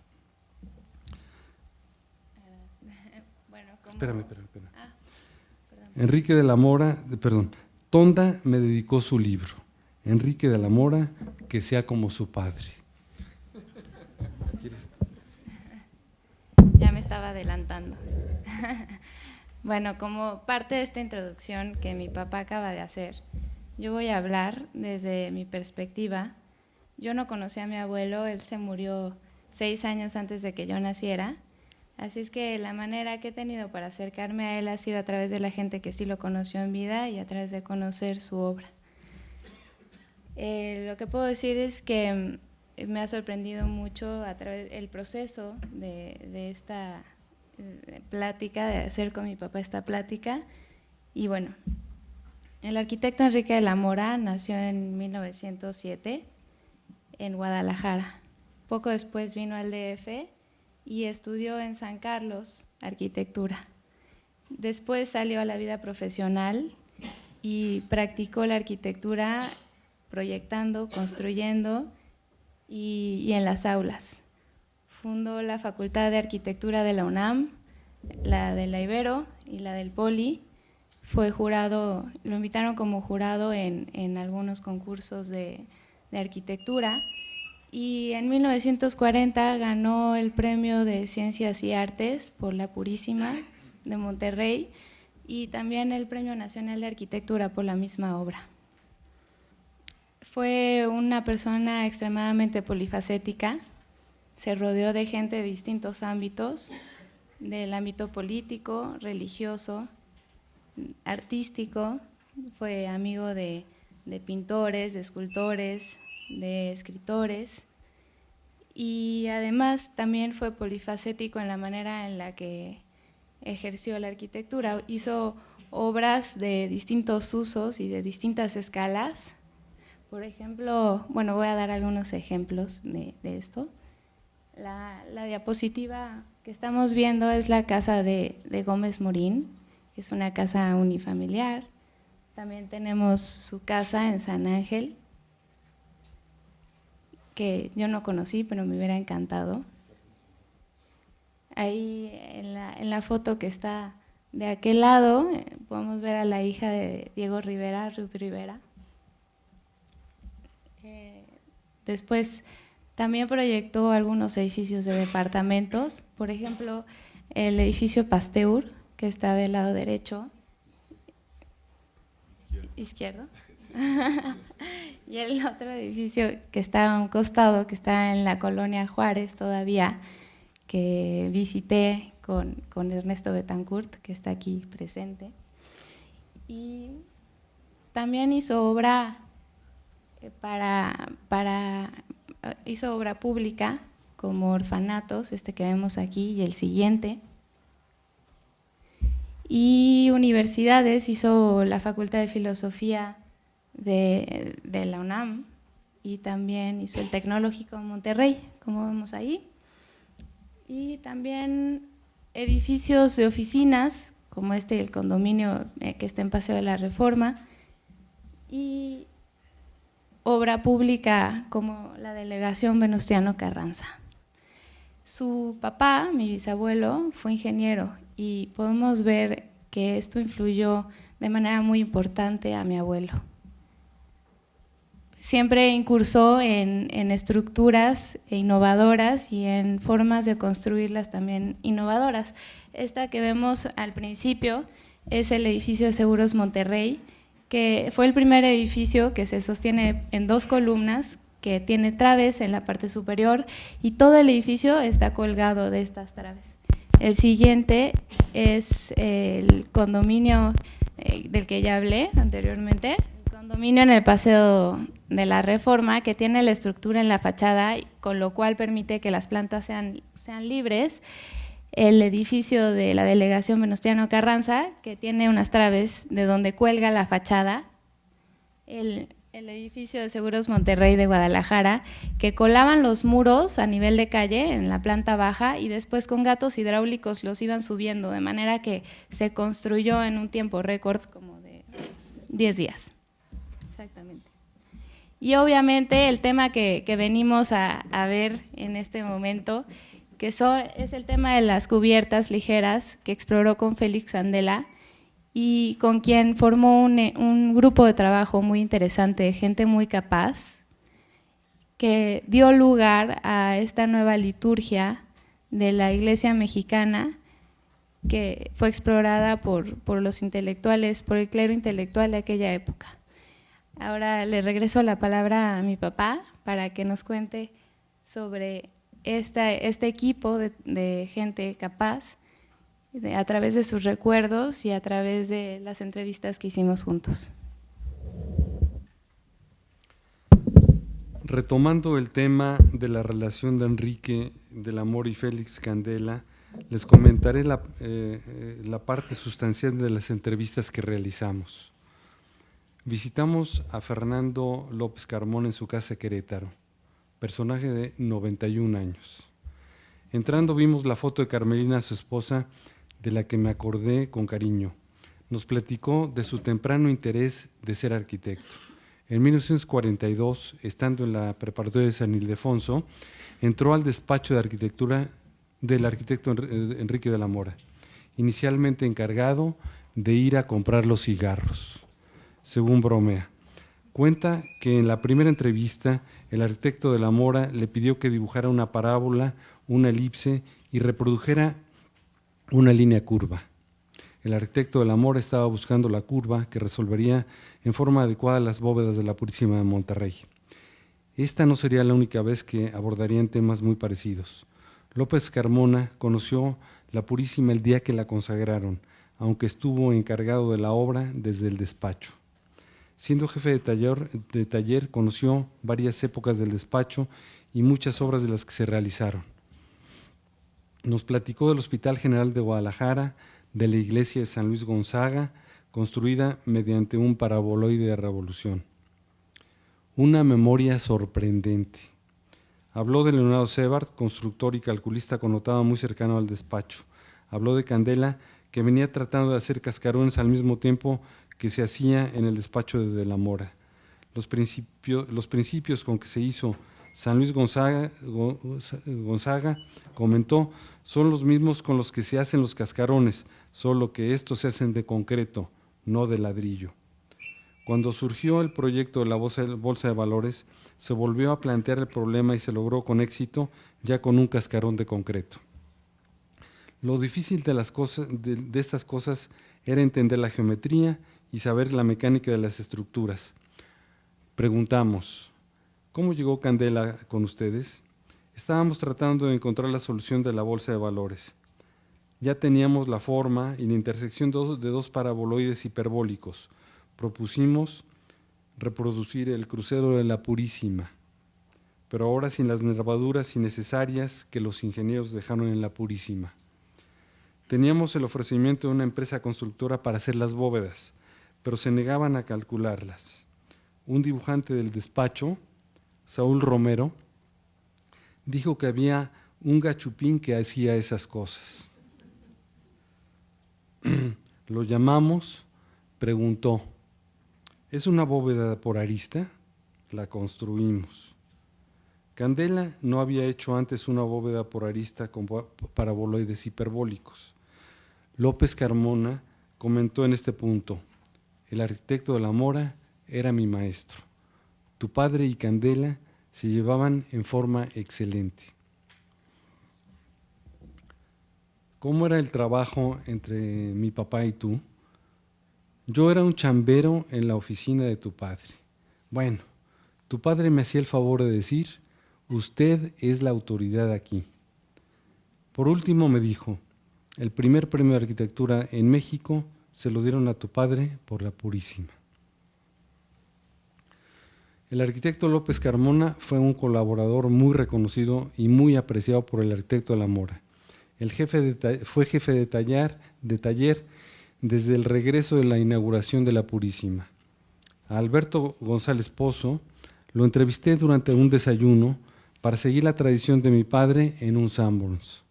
Espérame. Enrique de la Mora, Tonda me dedicó su libro. Enrique de la Mora, que sea como su padre. Ya me estaba adelantando. Bueno, como parte de esta introducción que mi papá acaba de hacer, yo voy a hablar desde mi perspectiva. Yo no conocí a mi abuelo, él se murió 6 años antes de que yo naciera, así es que la manera que he tenido para acercarme a él ha sido a través de la gente que sí lo conoció en vida y a través de conocer su obra. Lo que puedo decir es que me ha sorprendido mucho a través del proceso de esta plática, de hacer con mi papá esta plática. Y bueno, el arquitecto Enrique de la Mora nació en 1907 en Guadalajara. Poco después vino al DF y estudió en San Carlos arquitectura. Después salió a la vida profesional y practicó la arquitectura proyectando, construyendo y en las aulas. Fundó la Facultad de Arquitectura de la UNAM, la de la Ibero y la del Poli. Fue jurado, lo invitaron como jurado en algunos concursos de arquitectura, y en 1940 ganó el Premio de Ciencias y Artes por la Purísima de Monterrey y también el Premio Nacional de Arquitectura por la misma obra. Fue una persona extremadamente polifacética, se rodeó de gente de distintos ámbitos, del ámbito político, religioso, artístico. Fue amigo de pintores, de escultores, de escritores, y además también fue polifacético en la manera en la que ejerció la arquitectura. Hizo obras de distintos usos y de distintas escalas. Por ejemplo, bueno, voy a dar algunos ejemplos de esto. La diapositiva que estamos viendo es la casa de Gómez Morín, que es una casa unifamiliar. También tenemos su casa en San Ángel, que yo no conocí, pero me hubiera encantado. Ahí en la foto que está de aquel lado, podemos ver a la hija de Diego Rivera, Ruth Rivera. Después también proyectó algunos edificios de departamentos, por ejemplo, el edificio Pasteur, que está del lado derecho. Izquierdo. Y el otro edificio que está a un costado, que está en la colonia Juárez todavía, que visité con Ernesto Betancourt, que está aquí presente. Y también hizo obra hizo obra pública, como orfanatos, este que vemos aquí y el siguiente. Y universidades, hizo la Facultad de Filosofía de la UNAM y también hizo el Tecnológico de Monterrey, como vemos ahí. Y también edificios de oficinas, como el condominio que está en Paseo de la Reforma, y obra pública como la Delegación Venustiano Carranza. Su papá, mi bisabuelo, fue ingeniero y podemos ver que esto influyó de manera muy importante a mi abuelo. Siempre incursó en estructuras innovadoras y en formas de construirlas también innovadoras. Esta que vemos al principio es el edificio de Seguros Monterrey, que fue el primer edificio que se sostiene en 2 columnas, que tiene traves en la parte superior y todo el edificio está colgado de estas traves. El siguiente es el condominio del que ya hablé anteriormente, el condominio en el Paseo de la Reforma, que tiene la estructura en la fachada, con lo cual permite que las plantas sean libres. El edificio de la Delegación Venustiano Carranza, que tiene unas traves de donde cuelga la fachada. El edificio de Seguros Monterrey de Guadalajara, que colaban los muros a nivel de calle en la planta baja y después con gatos hidráulicos los iban subiendo, de manera que se construyó en un tiempo récord como de 10 días. Exactamente. Y obviamente el tema que venimos a ver en este momento, que es el tema de las cubiertas ligeras que exploró con Félix Candela y con quien formó un grupo de trabajo muy interesante, gente muy capaz, que dio lugar a esta nueva liturgia de la Iglesia mexicana, que fue explorada por los intelectuales, por el clero intelectual de aquella época. Ahora le regreso la palabra a mi papá para que nos cuente sobre este equipo de gente capaz, a través de sus recuerdos y a través de las entrevistas que hicimos juntos. Retomando el tema de la relación de Enrique de la Mora y Félix Candela, les comentaré la parte sustancial de las entrevistas que realizamos. Visitamos a Fernando López Carmona en su casa de Querétaro, personaje de 91 años. Entrando vimos la foto de Carmelina, su esposa, de la que me acordé con cariño. Nos platicó de su temprano interés de ser arquitecto. En 1942, estando en la preparatoria de San Ildefonso, entró al despacho de arquitectura del arquitecto Enrique de la Mora, inicialmente encargado de ir a comprar los cigarros, según bromea. Cuenta que en la primera entrevista, el arquitecto de la Mora le pidió que dibujara una parábola, una elipse y reprodujera una línea curva. El arquitecto de la Mora estaba buscando la curva que resolvería en forma adecuada las bóvedas de la Purísima de Monterrey. Esta no sería la única vez que abordarían temas muy parecidos. López Carmona conoció la Purísima el día que la consagraron, aunque estuvo encargado de la obra desde el despacho. Siendo jefe de taller, conoció varias épocas del despacho y muchas obras de las que se realizaron. Nos platicó del Hospital General de Guadalajara, de la iglesia de San Luis Gonzaga, construida mediante un paraboloide de revolución. Una memoria sorprendente. Habló de Leonardo Sebart, constructor y calculista connotado muy cercano al despacho. Habló de Candela, que venía tratando de hacer cascarones al mismo tiempo que se hacía en el despacho de la Mora. Los principios con que se hizo San Luis Gonzaga, comentó, son los mismos con los que se hacen los cascarones, solo que estos se hacen de concreto, no de ladrillo. Cuando surgió el proyecto de la Bolsa de Valores, se volvió a plantear el problema y se logró con éxito, ya con un cascarón de concreto. Lo difícil de estas cosas era entender la geometría y saber la mecánica de las estructuras. Preguntamos, ¿cómo llegó Candela con ustedes? Estábamos tratando de encontrar la solución de la Bolsa de Valores. Ya teníamos la forma y la intersección de dos paraboloides hiperbólicos. Propusimos reproducir el crucero de la Purísima, pero ahora sin las nervaduras innecesarias que los ingenieros dejaron en la Purísima. Teníamos el ofrecimiento de una empresa constructora para hacer las bóvedas, pero se negaban a calcularlas. Un dibujante del despacho, Saúl Romero, dijo que había un gachupín que hacía esas cosas. Lo llamamos, preguntó, ¿es una bóveda por arista? La construimos. Candela no había hecho antes una bóveda por arista con paraboloides hiperbólicos. López Carmona comentó en este punto: el arquitecto de la Mora era mi maestro. Tu padre y Candela se llevaban en forma excelente. ¿Cómo era el trabajo entre mi papá y tú? Yo era un chambero en la oficina de tu padre. Bueno, tu padre me hacía el favor de decir: usted es la autoridad aquí. Por último me dijo: el primer premio de arquitectura en México se lo dieron a tu padre por la Purísima. El arquitecto López Carmona fue un colaborador muy reconocido y muy apreciado por el arquitecto de la Mora. Fue jefe de taller desde el regreso de la inauguración de la Purísima. A Alberto González Pozo lo entrevisté durante un desayuno para seguir la tradición de mi padre en un Sanborns.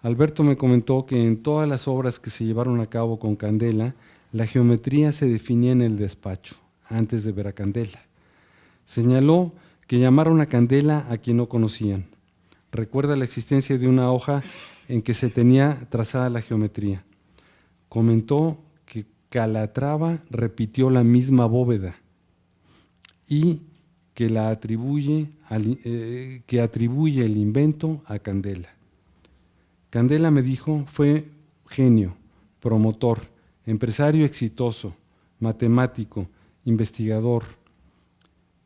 Alberto me comentó que en todas las obras que se llevaron a cabo con Candela, la geometría se definía en el despacho, antes de ver a Candela. Señaló que llamaron a Candela a quien no conocían. Recuerda la existencia de una hoja en que se tenía trazada la geometría. Comentó que Calatrava repitió la misma bóveda y que atribuye el invento a Candela. Candela, me dijo, fue genio, promotor, empresario exitoso, matemático, investigador,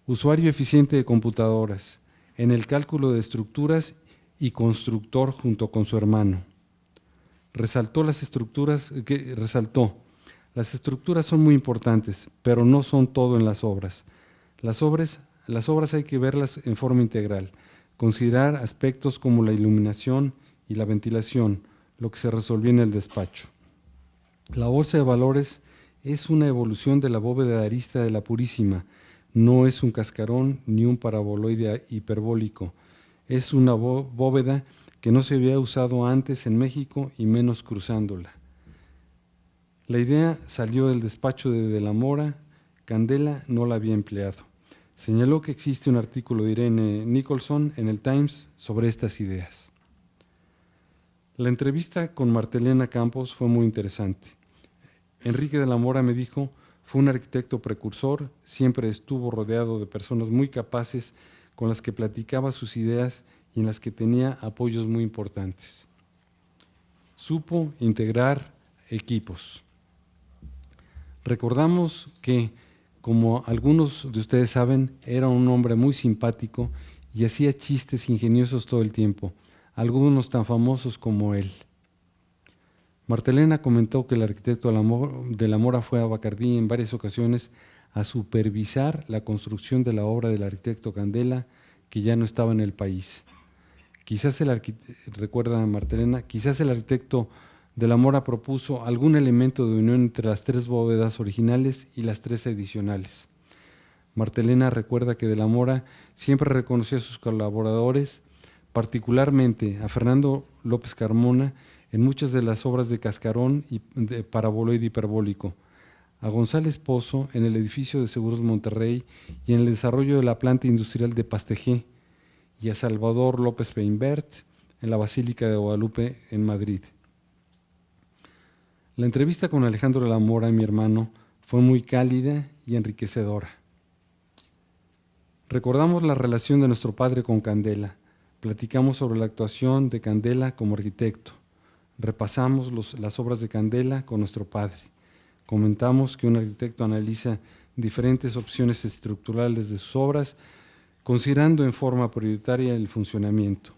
usuario eficiente de computadoras, en el cálculo de estructuras y constructor junto con su hermano. Resaltó, las estructuras son muy importantes, pero no son todo en las obras. Las obras hay que verlas en forma integral, considerar aspectos como la iluminación y la ventilación, lo que se resolvió en el despacho. La bolsa de valores es una evolución de la bóveda de arista de la Purísima, no es un cascarón ni un paraboloide hiperbólico, es una bóveda que no se había usado antes en México y menos cruzándola. La idea salió del despacho de la Mora, Candela no la había empleado. Señaló que existe un artículo de Irene Nicholson en el Times sobre estas ideas. La entrevista con Martelena Campos fue muy interesante. Enrique de la Mora, me dijo, fue un arquitecto precursor, siempre estuvo rodeado de personas muy capaces con las que platicaba sus ideas y en las que tenía apoyos muy importantes. Supo integrar equipos. Recordamos que, como algunos de ustedes saben, era un hombre muy simpático y hacía chistes ingeniosos todo el tiempo, algunos tan famosos como él. Martelena comentó que el arquitecto de la Mora fue a Bacardí en varias ocasiones a supervisar la construcción de la obra del arquitecto Candela, que ya no estaba en el país. Recuerda Martelena, quizás el arquitecto de la Mora propuso algún elemento de unión entre las 3 bóvedas originales y las 3 adicionales. Martelena recuerda que de la Mora siempre reconoció a sus colaboradores, particularmente a Fernando López Carmona, en muchas de las obras de cascarón y de paraboloide hiperbólico, a González Pozo en el edificio de Seguros Monterrey y en el desarrollo de la planta industrial de Pastegé, y a Salvador López Peinbert en la Basílica de Guadalupe en Madrid. La entrevista con Alejandro de la Mora, mi hermano, fue muy cálida y enriquecedora. Recordamos la relación de nuestro padre con Candela, platicamos sobre la actuación de Candela como arquitecto, repasamos las obras de Candela con nuestro padre, comentamos que un arquitecto analiza diferentes opciones estructurales de sus obras, considerando en forma prioritaria el funcionamiento.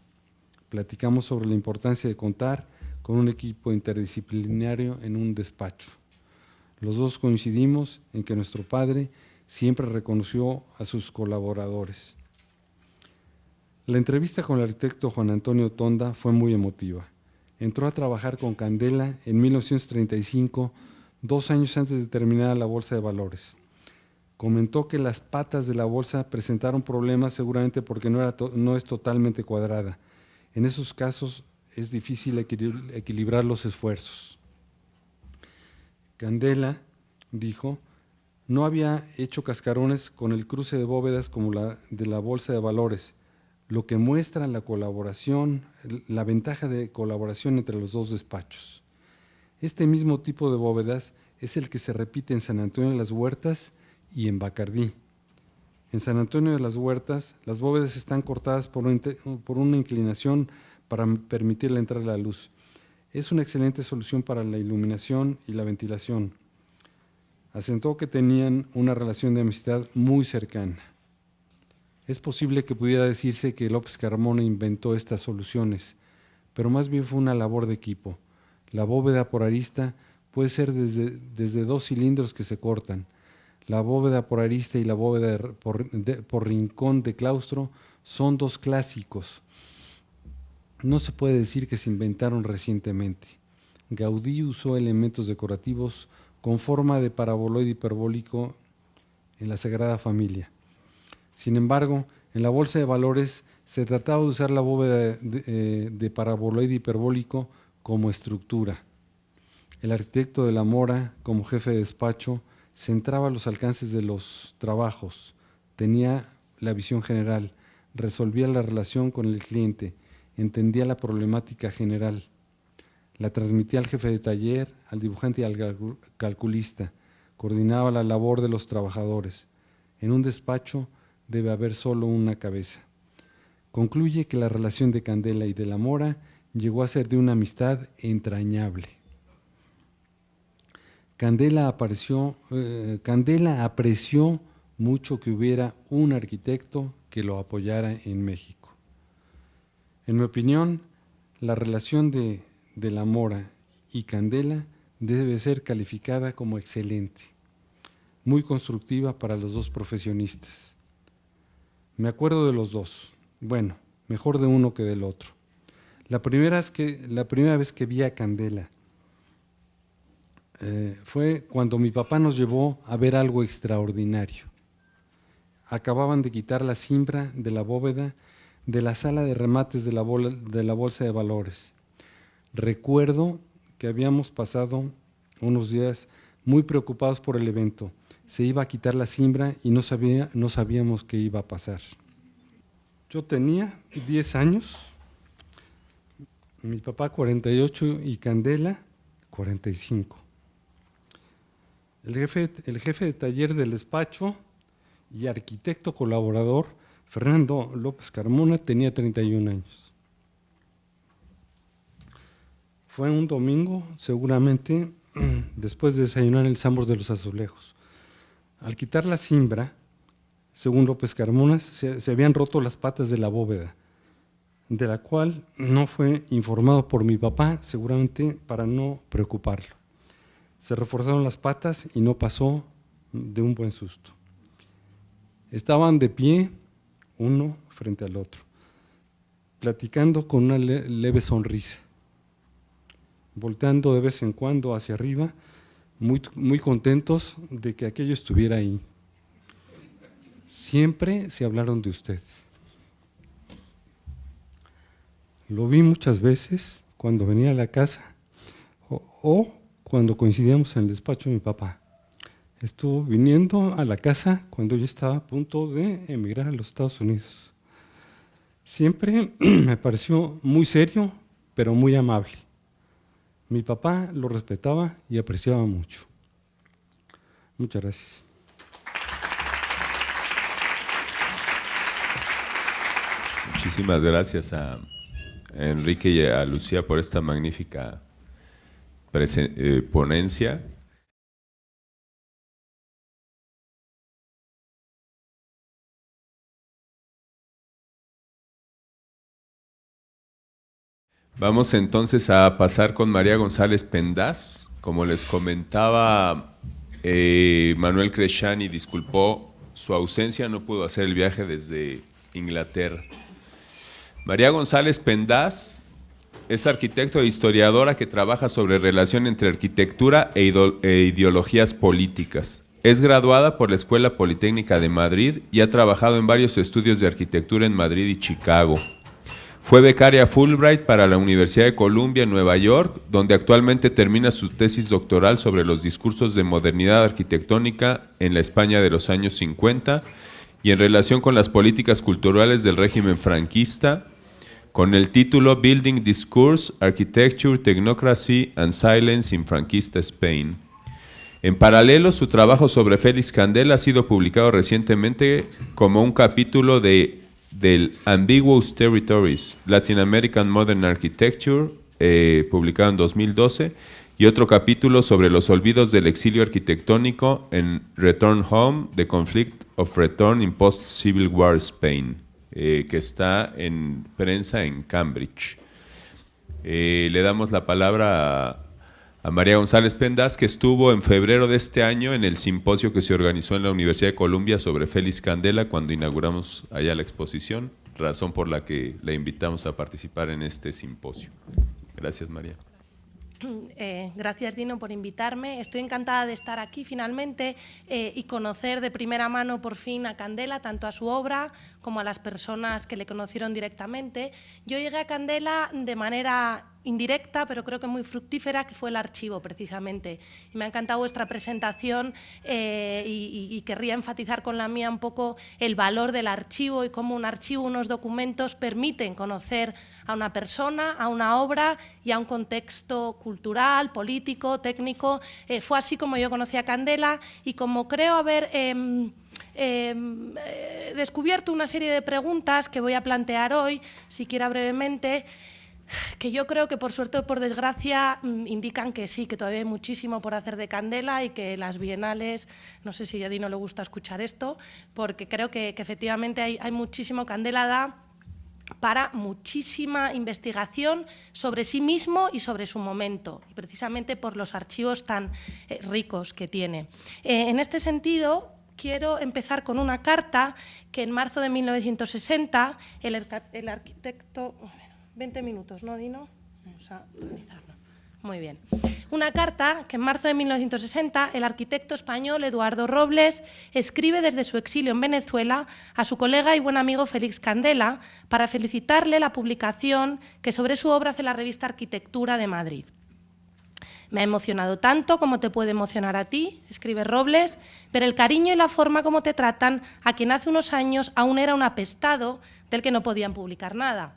Platicamos sobre la importancia de contar con un equipo interdisciplinario en un despacho. Los dos coincidimos en que nuestro padre siempre reconoció a sus colaboradores. La entrevista con el arquitecto Juan Antonio Tonda fue muy emotiva. Entró a trabajar con Candela en 1935, 2 años antes de terminar la Bolsa de Valores. Comentó que las patas de la bolsa presentaron problemas seguramente porque no es totalmente cuadrada. En esos casos es difícil equilibrar los esfuerzos. Candela, dijo, No había hecho cascarones con el cruce de bóvedas como la de la Bolsa de Valores, lo que muestra la colaboración, la ventaja de colaboración entre los dos despachos. Este mismo tipo de bóvedas es el que se repite en San Antonio de las Huertas y en Bacardí. En San Antonio de las Huertas, las bóvedas están cortadas por una inclinación para permitir la entrada de la luz. Es una excelente solución para la iluminación y la ventilación. Asentó que tenían una relación de amistad muy cercana. Es posible que pudiera decirse que López Carmona inventó estas soluciones, pero más bien fue una labor de equipo. La bóveda por arista puede ser desde 2 cilindros que se cortan. La bóveda por arista y la bóveda por rincón de claustro son 2 clásicos. No se puede decir que se inventaron recientemente. Gaudí usó elementos decorativos con forma de paraboloide hiperbólico en la Sagrada Familia. Sin embargo, en la Bolsa de Valores se trataba de usar la bóveda de paraboloide hiperbólico como estructura. El arquitecto de la Mora, como jefe de despacho, centraba los alcances de los trabajos, tenía la visión general, resolvía la relación con el cliente, entendía la problemática general, la transmitía al jefe de taller, al dibujante y al calculista, coordinaba la labor de los trabajadores. En un despacho debe haber solo una cabeza. Concluye que la relación de Candela y de la Mora llegó a ser de una amistad entrañable. Candela apreció mucho que hubiera un arquitecto que lo apoyara en México. En mi opinión, la relación de la Mora y Candela debe ser calificada como excelente, muy constructiva para los dos profesionistas. Me acuerdo de los dos, bueno, mejor de uno que del otro. La primera vez que vi a Candela fue cuando mi papá nos llevó a ver algo extraordinario. Acababan de quitar la cimbra de la bóveda de la sala de remates de la Bolsa de Valores. Recuerdo que habíamos pasado unos días muy preocupados por el evento. Se iba a quitar la cimbra y no sabíamos qué iba a pasar. Yo tenía 10 años, mi papá 48 y Candela 45. El jefe de taller del despacho y arquitecto colaborador, Fernando López Carmona, tenía 31 años. Fue un domingo, seguramente, después de desayunar en el Sambors de los Azulejos. Al quitar la cimbra, según López Carmona, se habían roto las patas de la bóveda, de la cual no fue informado por mi papá, seguramente para no preocuparlo. Se reforzaron las patas y no pasó de un buen susto. Estaban de pie, uno frente al otro, platicando con una leve sonrisa, volteando de vez en cuando hacia arriba, muy contentos de que aquello estuviera ahí. Siempre se hablaron de usted. Lo vi muchas veces cuando venía a la casa o cuando coincidíamos en el despacho de mi papá. Estuvo viniendo a la casa cuando yo estaba a punto de emigrar a los Estados Unidos. Siempre me pareció muy serio, pero muy amable. Mi papá lo respetaba y apreciaba mucho. Muchas gracias. Muchísimas gracias a Enrique y a Lucía por esta magnífica ponencia. Vamos entonces a pasar con María González Pendaz. Como les comentaba, Manuel Cresciani disculpó su ausencia, no pudo hacer el viaje desde Inglaterra. María González Pendaz es arquitecto e historiadora que trabaja sobre relación entre arquitectura e ideologías políticas. Es graduada por la Escuela Politécnica de Madrid y ha trabajado en varios estudios de arquitectura en Madrid y Chicago. Fue becaria Fulbright para la Universidad de Columbia en Nueva York, donde actualmente termina su tesis doctoral sobre los discursos de modernidad arquitectónica en la España de los años 50 y en relación con las políticas culturales del régimen franquista, con el título Building Discourse, Architecture, Technocracy and Silence in Franquista Spain. En paralelo, su trabajo sobre Félix Candela ha sido publicado recientemente como un capítulo del Ambiguous Territories, Latin American Modern Architecture, publicado en 2012, y otro capítulo sobre los olvidos del exilio arquitectónico en Return Home, The Conflict of Return in Post-Civil War Spain, que está en prensa en Cambridge. Le damos la palabra a María González Pendas, que estuvo en febrero de este año en el simposio que se organizó en la Universidad de Columbia sobre Félix Candela cuando inauguramos allá la exposición, razón por la que la invitamos a participar en este simposio. Gracias, María. Gracias, Dino, por invitarme. Estoy encantada de estar aquí finalmente y conocer de primera mano por fin a Candela, tanto a su obra como a las personas que le conocieron directamente. Yo llegué a Candela de manera indirecta, pero creo que muy fructífera, que fue el archivo, precisamente. Y me ha encantado vuestra presentación y querría enfatizar con la mía un poco el valor del archivo y cómo un archivo, unos documentos permiten conocer a una persona, a una obra y a un contexto cultural, político, técnico. Fue así como yo conocí a Candela y como creo haber descubierto una serie de preguntas que voy a plantear hoy, siquiera brevemente, que yo creo que por suerte o por desgracia indican que sí, que todavía hay muchísimo por hacer de Candela y que las bienales, no sé si a Dino le gusta escuchar esto, porque creo que efectivamente hay muchísimo. Candela da para muchísima investigación sobre sí mismo y sobre su momento, y precisamente por los archivos tan ricos que tiene. En este sentido, quiero empezar con una carta que en marzo de 1960 el arquitecto... 20 minutos, ¿no, Dino? Vamos a organizarnos. Muy bien. Una carta que en marzo de 1960 el arquitecto español Eduardo Robles escribe desde su exilio en Venezuela a su colega y buen amigo Félix Candela para felicitarle la publicación que sobre su obra hace la revista Arquitectura de Madrid. Me ha emocionado tanto como te puede emocionar a ti, escribe Robles, ver el cariño y la forma como te tratan a quien hace unos años aún era un apestado del que no podían publicar nada.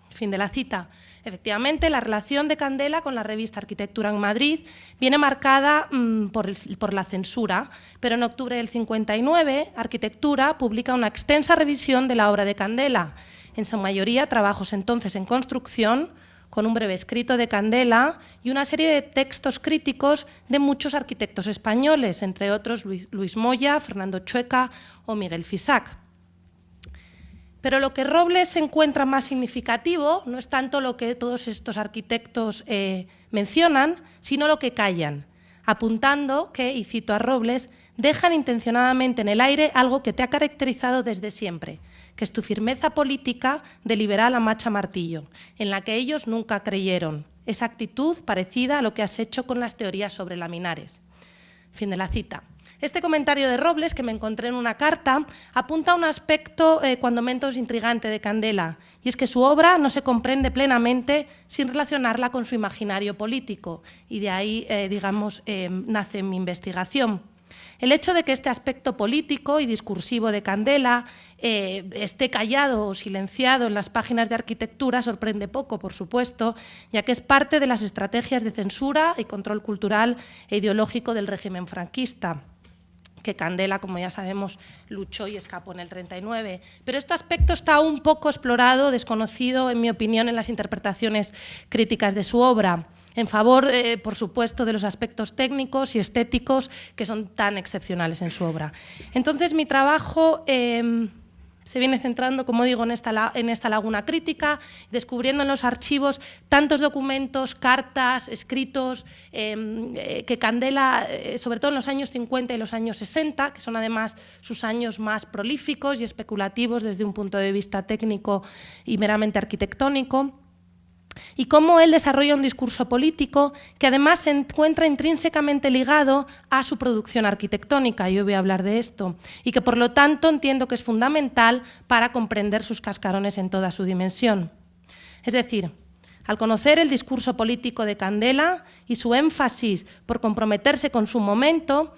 Fin de la cita. Efectivamente, la relación de Candela con la revista Arquitectura en Madrid viene marcada por la censura, pero en octubre del 59, Arquitectura publica una extensa revisión de la obra de Candela, en su mayoría trabajos entonces en construcción, con un breve escrito de Candela y una serie de textos críticos de muchos arquitectos españoles, entre otros Luis Moya, Fernando Chueca o Miguel Fisac. Pero lo que Robles encuentra más significativo no es tanto lo que todos estos arquitectos mencionan, sino lo que callan, apuntando que, y cito a Robles, dejan intencionadamente en el aire algo que te ha caracterizado desde siempre, que es tu firmeza política de liberal a macha martillo, en la que ellos nunca creyeron, esa actitud parecida a lo que has hecho con las teorías sobre laminares. Fin de la cita. Este comentario de Robles, que me encontré en una carta, apunta a un aspecto cuando menos intrigante de Candela, y es que su obra no se comprende plenamente sin relacionarla con su imaginario político, y de ahí, nace mi investigación. El hecho de que este aspecto político y discursivo de Candela esté callado o silenciado en las páginas de Arquitectura sorprende poco, por supuesto, ya que es parte de las estrategias de censura y control cultural e ideológico del régimen franquista, que Candela, como ya sabemos, luchó y escapó en el 39. Pero este aspecto está un poco explorado, desconocido, en mi opinión, en las interpretaciones críticas de su obra, en favor, por supuesto, de los aspectos técnicos y estéticos que son tan excepcionales en su obra. Entonces, mi trabajo se viene centrando, como digo, en esta laguna crítica, descubriendo en los archivos tantos documentos, cartas, escritos, que Candela, sobre todo en los años 50 y los años 60, que son además sus años más prolíficos y especulativos desde un punto de vista técnico y meramente arquitectónico, y cómo él desarrolla un discurso político que además se encuentra intrínsecamente ligado a su producción arquitectónica, yo voy a hablar de esto, y que por lo tanto entiendo que es fundamental para comprender sus cascarones en toda su dimensión. Es decir, al conocer el discurso político de Candela y su énfasis por comprometerse con su momento,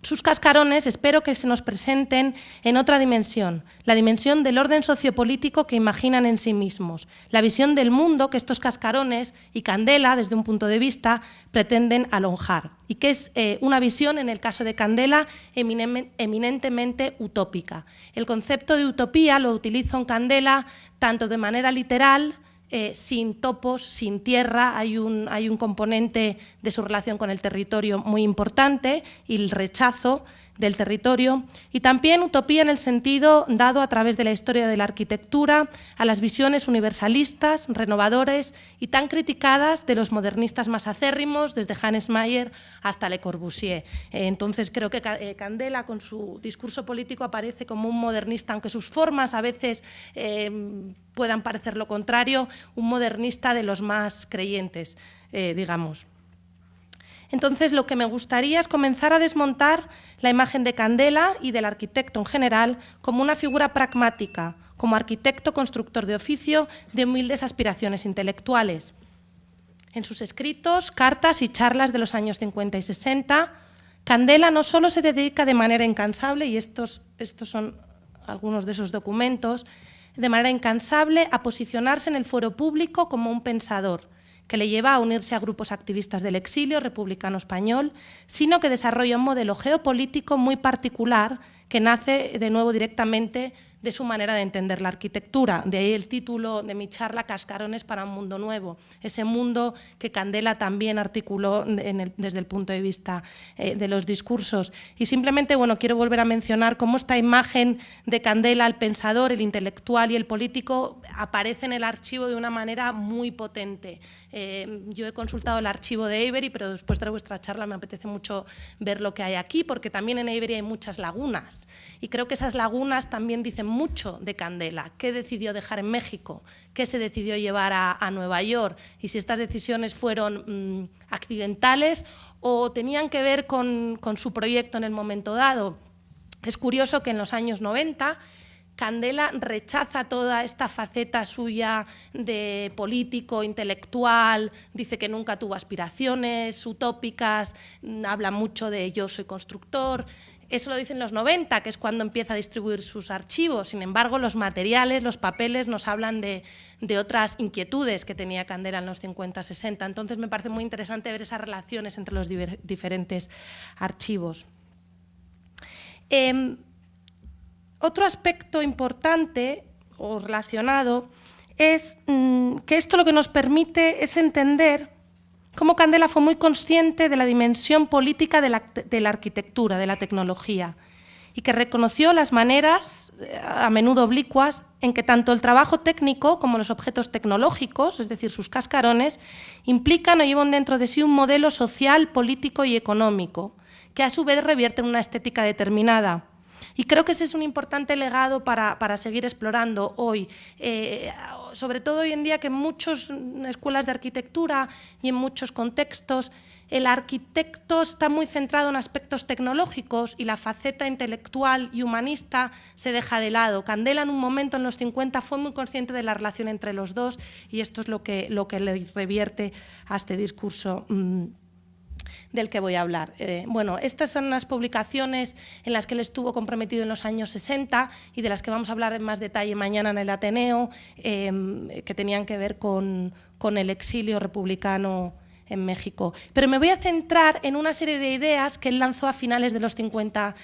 sus cascarones espero que se nos presenten en otra dimensión, la dimensión del orden sociopolítico que imaginan en sí mismos, la visión del mundo que estos cascarones y Candela, desde un punto de vista, pretenden alonjar, y que es una visión, en el caso de Candela, eminentemente utópica. El concepto de utopía lo utilizo en Candela tanto de manera literal, sin topos, sin tierra, hay un componente de su relación con el territorio muy importante y el rechazo del territorio, y también utopía en el sentido dado a través de la historia de la arquitectura a las visiones universalistas, renovadores y tan criticadas de los modernistas más acérrimos, desde Hannes Mayer hasta Le Corbusier. Entonces creo que Candela, con su discurso político, aparece como un modernista, aunque sus formas a veces puedan parecer lo contrario, un modernista de los más creyentes, digamos. Entonces, lo que me gustaría es comenzar a desmontar la imagen de Candela y del arquitecto en general como una figura pragmática, como arquitecto constructor de oficio de humildes aspiraciones intelectuales. En sus escritos, cartas y charlas de los años 50 y 60, Candela no solo se dedica de manera incansable, y estos son algunos de esos documentos, de manera incansable a posicionarse en el foro público como un pensador, que le lleva a unirse a grupos activistas del exilio republicano español, sino que desarrolla un modelo geopolítico muy particular que nace de nuevo directamente de su manera de entender la arquitectura. De ahí el título de mi charla, Cascarones para un mundo nuevo, ese mundo que Candela también articuló desde el punto de vista de los discursos. Y simplemente, bueno, quiero volver a mencionar cómo esta imagen de Candela, el pensador, el intelectual y el político, aparece en el archivo de una manera muy potente. Yo he consultado el archivo de Avery, pero después de vuestra charla me apetece mucho ver lo que hay aquí, porque también en Avery hay muchas lagunas. Y creo que esas lagunas también dicen mucho de Candela. ¿Qué decidió dejar en México? ¿Qué se decidió llevar a Nueva York? Y si estas decisiones fueron accidentales o tenían que ver con su proyecto en el momento dado. Es curioso que en los años 90 Candela rechaza toda esta faceta suya de político, intelectual, dice que nunca tuvo aspiraciones utópicas, habla mucho de yo soy constructor. Eso lo dice en los 90, que es cuando empieza a distribuir sus archivos. Sin embargo, los materiales, los papeles nos hablan de otras inquietudes que tenía Candela en los 50-60. Entonces, me parece muy interesante ver esas relaciones entre los diferentes archivos. Otro aspecto importante o relacionado es que esto lo que nos permite es entender cómo Candela fue muy consciente de la dimensión política de la arquitectura, de la tecnología, y que reconoció las maneras, a menudo oblicuas, en que tanto el trabajo técnico como los objetos tecnológicos, es decir, sus cascarones, implican o llevan dentro de sí un modelo social, político y económico, que a su vez revierte en una estética determinada. Y creo que ese es un importante legado para seguir explorando hoy, sobre todo hoy en día, que en muchas escuelas de arquitectura y en muchos contextos el arquitecto está muy centrado en aspectos tecnológicos y la faceta intelectual y humanista se deja de lado. Candela en un momento en los 50 fue muy consciente de la relación entre los dos y esto es lo que le revierte a este discurso del que voy a hablar. Bueno, estas son las publicaciones en las que él estuvo comprometido en los años 60 y de las que vamos a hablar en más detalle mañana en el Ateneo, que tenían que ver con el exilio republicano en México. Pero me voy a centrar en una serie de ideas que él lanzó a finales de los 50.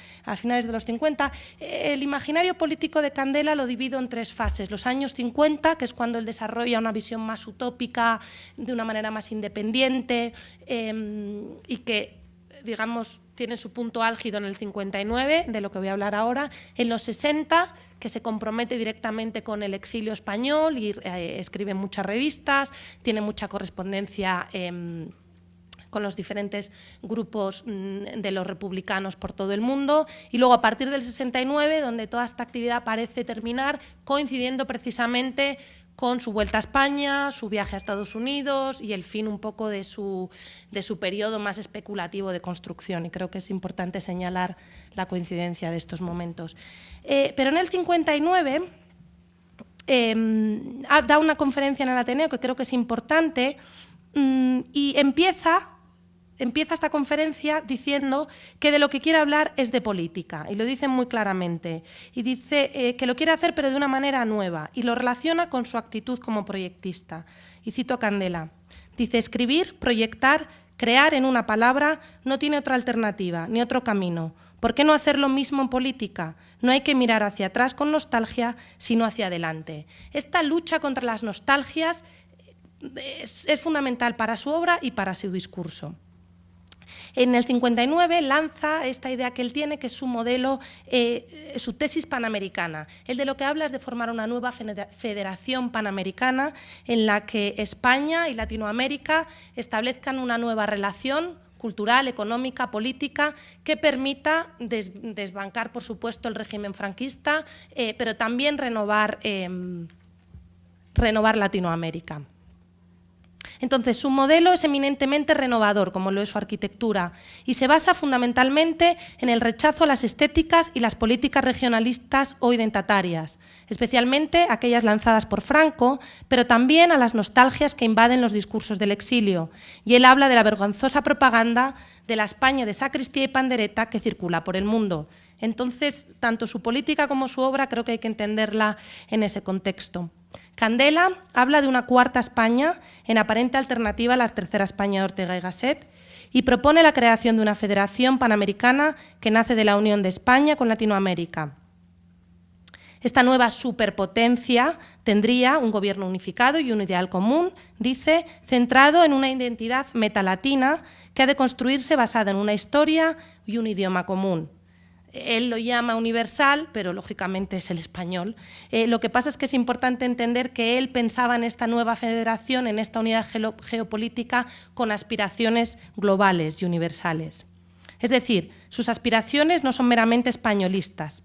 El imaginario político de Candela lo divido en tres fases. Los años 50, que es cuando él desarrolla una visión más utópica, de una manera más independiente, y que, digamos, tiene su punto álgido en el 59, de lo que voy a hablar ahora. En los 60, que se compromete directamente con el exilio español y escribe en muchas revistas, tiene mucha correspondencia con los diferentes grupos de los republicanos por todo el mundo. Y luego, a partir del 69, donde toda esta actividad parece terminar, coincidiendo precisamente con su vuelta a España, su viaje a Estados Unidos y el fin un poco de su periodo más especulativo de construcción. Y creo que es importante señalar la coincidencia de estos momentos. Pero en el 59 da una conferencia en el Ateneo que creo que es importante y empieza esta conferencia diciendo que de lo que quiere hablar es de política, y lo dice muy claramente. Y dice que lo quiere hacer pero de una manera nueva, y lo relaciona con su actitud como proyectista. Y cito a Candela. Dice: escribir, proyectar, crear en una palabra no tiene otra alternativa, ni otro camino. ¿Por qué no hacer lo mismo en política? No hay que mirar hacia atrás con nostalgia, sino hacia adelante. Esta lucha contra las nostalgias es fundamental para su obra y para su discurso. En el 59 lanza esta idea que él tiene, que es su modelo, su tesis panamericana. Él de lo que habla es de formar una nueva federación panamericana en la que España y Latinoamérica establezcan una nueva relación cultural, económica, política, que permita desbancar, por supuesto, el régimen franquista, pero también renovar Latinoamérica. Entonces, su modelo es eminentemente renovador, como lo es su arquitectura, y se basa fundamentalmente en el rechazo a las estéticas y las políticas regionalistas o identitarias, especialmente aquellas lanzadas por Franco, pero también a las nostalgias que invaden los discursos del exilio. Y él habla de la vergonzosa propaganda de la España de sacristía y pandereta que circula por el mundo. Entonces, tanto su política como su obra creo que hay que entenderla en ese contexto. Candela habla de una cuarta España en aparente alternativa a la tercera España de Ortega y Gasset y propone la creación de una federación panamericana que nace de la unión de España con Latinoamérica. Esta nueva superpotencia tendría un gobierno unificado y un ideal común, dice, centrado en una identidad metalatina que ha de construirse basada en una historia y un idioma común. Él lo llama universal, pero lógicamente es el español. Lo que pasa es que es importante entender que él pensaba en esta nueva federación, en esta unidad geopolítica, con aspiraciones globales y universales. Es decir, sus aspiraciones no son meramente españolistas.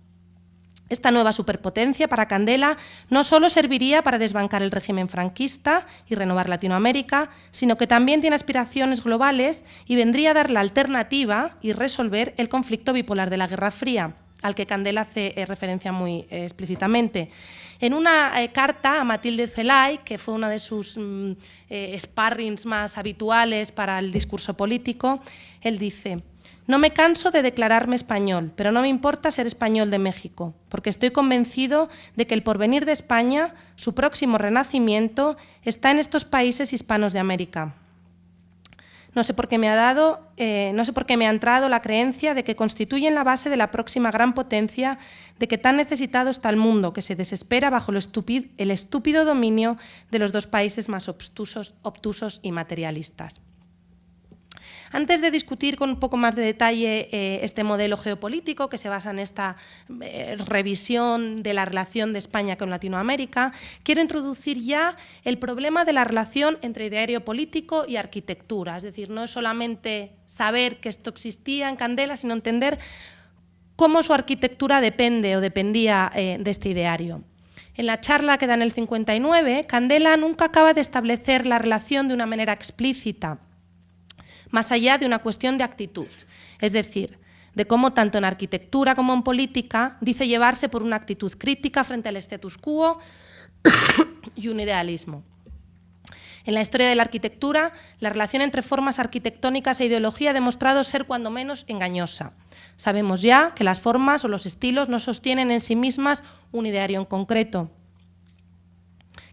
Esta nueva superpotencia para Candela no solo serviría para desbancar el régimen franquista y renovar Latinoamérica, sino que también tiene aspiraciones globales y vendría a dar la alternativa y resolver el conflicto bipolar de la Guerra Fría, al que Candela hace referencia muy explícitamente. En una carta a Matilde Zelay, que fue una de sus sparrings más habituales para el discurso político, él dice: no me canso de declararme español, pero no me importa ser español de México, porque estoy convencido de que el porvenir de España, su próximo renacimiento, está en estos países hispanos de América. No sé por qué me ha entrado la creencia de que constituyen la base de la próxima gran potencia, de que tan necesitado está el mundo, que se desespera bajo el estúpido dominio de los dos países más obtusos y materialistas. Antes de discutir con un poco más de detalle este modelo geopolítico que se basa en esta revisión de la relación de España con Latinoamérica, quiero introducir ya el problema de la relación entre ideario político y arquitectura. Es decir, no es solamente saber que esto existía en Candela, sino entender cómo su arquitectura depende o dependía de este ideario. En la charla que da en el 59, Candela nunca acaba de establecer la relación de una manera explícita, más allá de una cuestión de actitud, es decir, de cómo tanto en arquitectura como en política dice llevarse por una actitud crítica frente al status quo y un idealismo. En la historia de la arquitectura, la relación entre formas arquitectónicas e ideología ha demostrado ser cuando menos engañosa. Sabemos ya que las formas o los estilos no sostienen en sí mismas un ideario en concreto,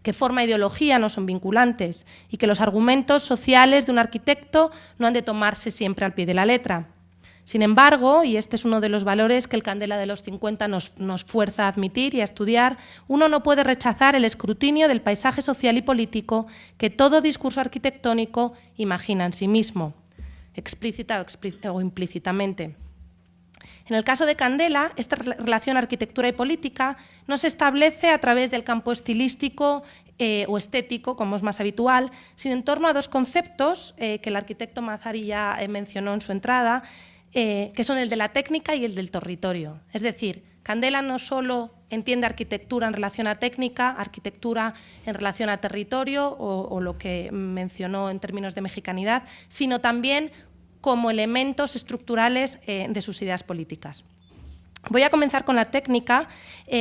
que forma e ideología no son vinculantes y que los argumentos sociales de un arquitecto no han de tomarse siempre al pie de la letra. Sin embargo, y este es uno de los valores que el Candela de los 50 nos fuerza a admitir y a estudiar, uno no puede rechazar el escrutinio del paisaje social y político que todo discurso arquitectónico imagina en sí mismo, explícita o implícitamente. En el caso de Candela, esta relación arquitectura y política no se establece a través del campo estilístico o estético, como es más habitual, sino en torno a dos conceptos que el arquitecto Mazzari ya mencionó en su entrada, que son el de la técnica y el del territorio. Es decir, Candela no solo entiende arquitectura en relación a técnica, arquitectura en relación a territorio o lo que mencionó en términos de mexicanidad, sino también como elementos estructurales de sus ideas políticas. Voy a comenzar con la técnica,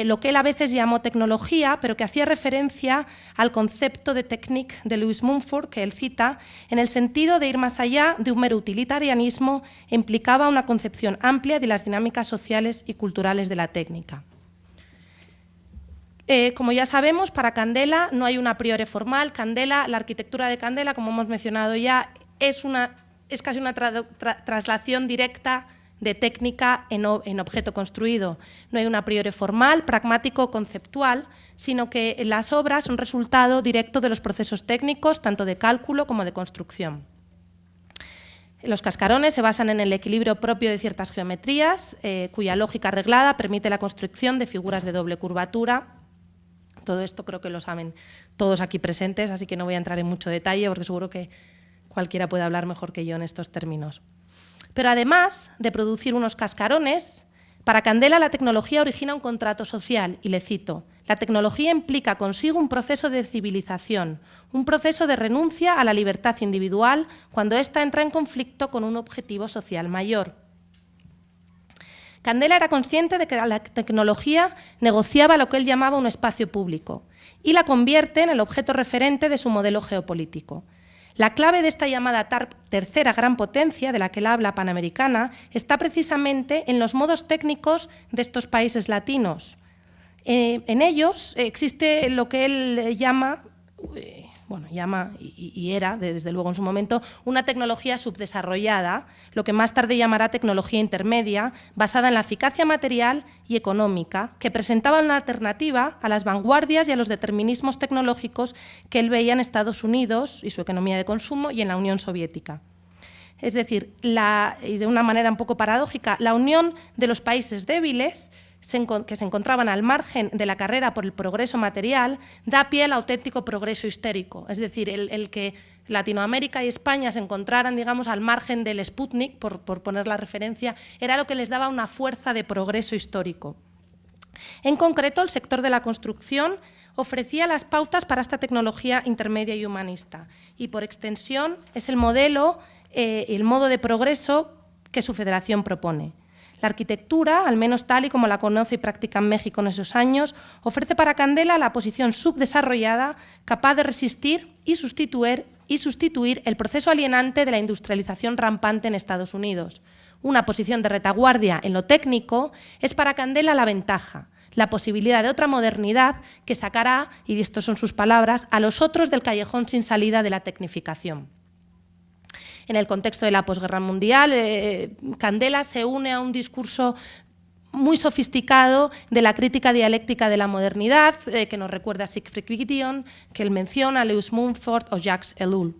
lo que él a veces llamó tecnología, pero que hacía referencia al concepto de technique de Louis Mumford, que él cita, en el sentido de ir más allá de un mero utilitarianismo e implicaba una concepción amplia de las dinámicas sociales y culturales de la técnica. Como ya sabemos, para Candela no hay una a priori formal. Candela, la arquitectura de Candela, como hemos mencionado ya, es casi una traslación directa de técnica en objeto construido. No hay un a priori formal, pragmático, conceptual, sino que las obras son resultado directo de los procesos técnicos, tanto de cálculo como de construcción. Los cascarones se basan en el equilibrio propio de ciertas geometrías, cuya lógica arreglada permite la construcción de figuras de doble curvatura. Todo esto creo que lo saben todos aquí presentes, así que no voy a entrar en mucho detalle porque seguro que cualquiera puede hablar mejor que yo en estos términos. Pero además de producir unos cascarones, para Candela la tecnología origina un contrato social, y le cito: la tecnología implica consigo un proceso de civilización, un proceso de renuncia a la libertad individual cuando ésta entra en conflicto con un objetivo social mayor. Candela era consciente de que la tecnología negociaba lo que él llamaba un espacio público y la convierte en el objeto referente de su modelo geopolítico. La clave de esta llamada tercera gran potencia, de la que él habla, panamericana, está precisamente en los modos técnicos de estos países latinos. En ellos existe lo que él llama y era, desde luego en su momento, una tecnología subdesarrollada, lo que más tarde llamará tecnología intermedia, basada en la eficacia material y económica, que presentaba una alternativa a las vanguardias y a los determinismos tecnológicos que él veía en Estados Unidos y su economía de consumo y en la Unión Soviética. Es decir, y de una manera un poco paradójica, la unión de los países débiles que se encontraban al margen de la carrera por el progreso material, da pie al auténtico progreso histórico. Es decir, el que Latinoamérica y España se encontraran, digamos, al margen del Sputnik, por poner la referencia, era lo que les daba una fuerza de progreso histórico. En concreto, el sector de la construcción ofrecía las pautas para esta tecnología intermedia y humanista, y por extensión es el modelo, el modo de progreso que su federación propone. La arquitectura, al menos tal y como la conoce y practica en México en esos años, ofrece para Candela la posición subdesarrollada capaz de resistir y sustituir el proceso alienante de la industrialización rampante en Estados Unidos. Una posición de retaguardia en lo técnico es para Candela la ventaja, la posibilidad de otra modernidad que sacará, y estas son sus palabras, a los otros del callejón sin salida de la tecnificación. En el contexto de la posguerra mundial, Candela se une a un discurso muy sofisticado de la crítica dialéctica de la modernidad, que nos recuerda a Siegfried Gideon, que él menciona, a Louis Mumford o Jacques Ellul.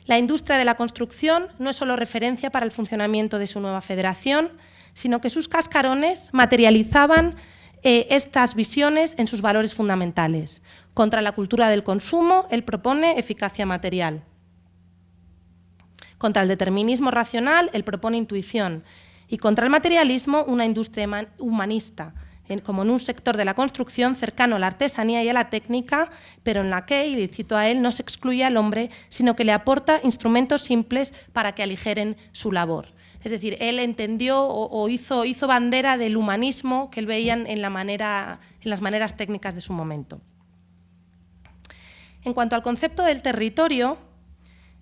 La industria de la construcción no es solo referencia para el funcionamiento de su nueva federación, sino que sus cascarones materializaban estas visiones en sus valores fundamentales. Contra la cultura del consumo, él propone eficacia material. Contra el determinismo racional, él propone intuición. Y contra el materialismo, una industria humanista, como en un sector de la construcción cercano a la artesanía y a la técnica, pero en la que, y le cito a él, no se excluye al hombre, sino que le aporta instrumentos simples para que aligeren su labor. Es decir, él entendió o hizo bandera del humanismo que él veía en las maneras técnicas de su momento. En cuanto al concepto del territorio,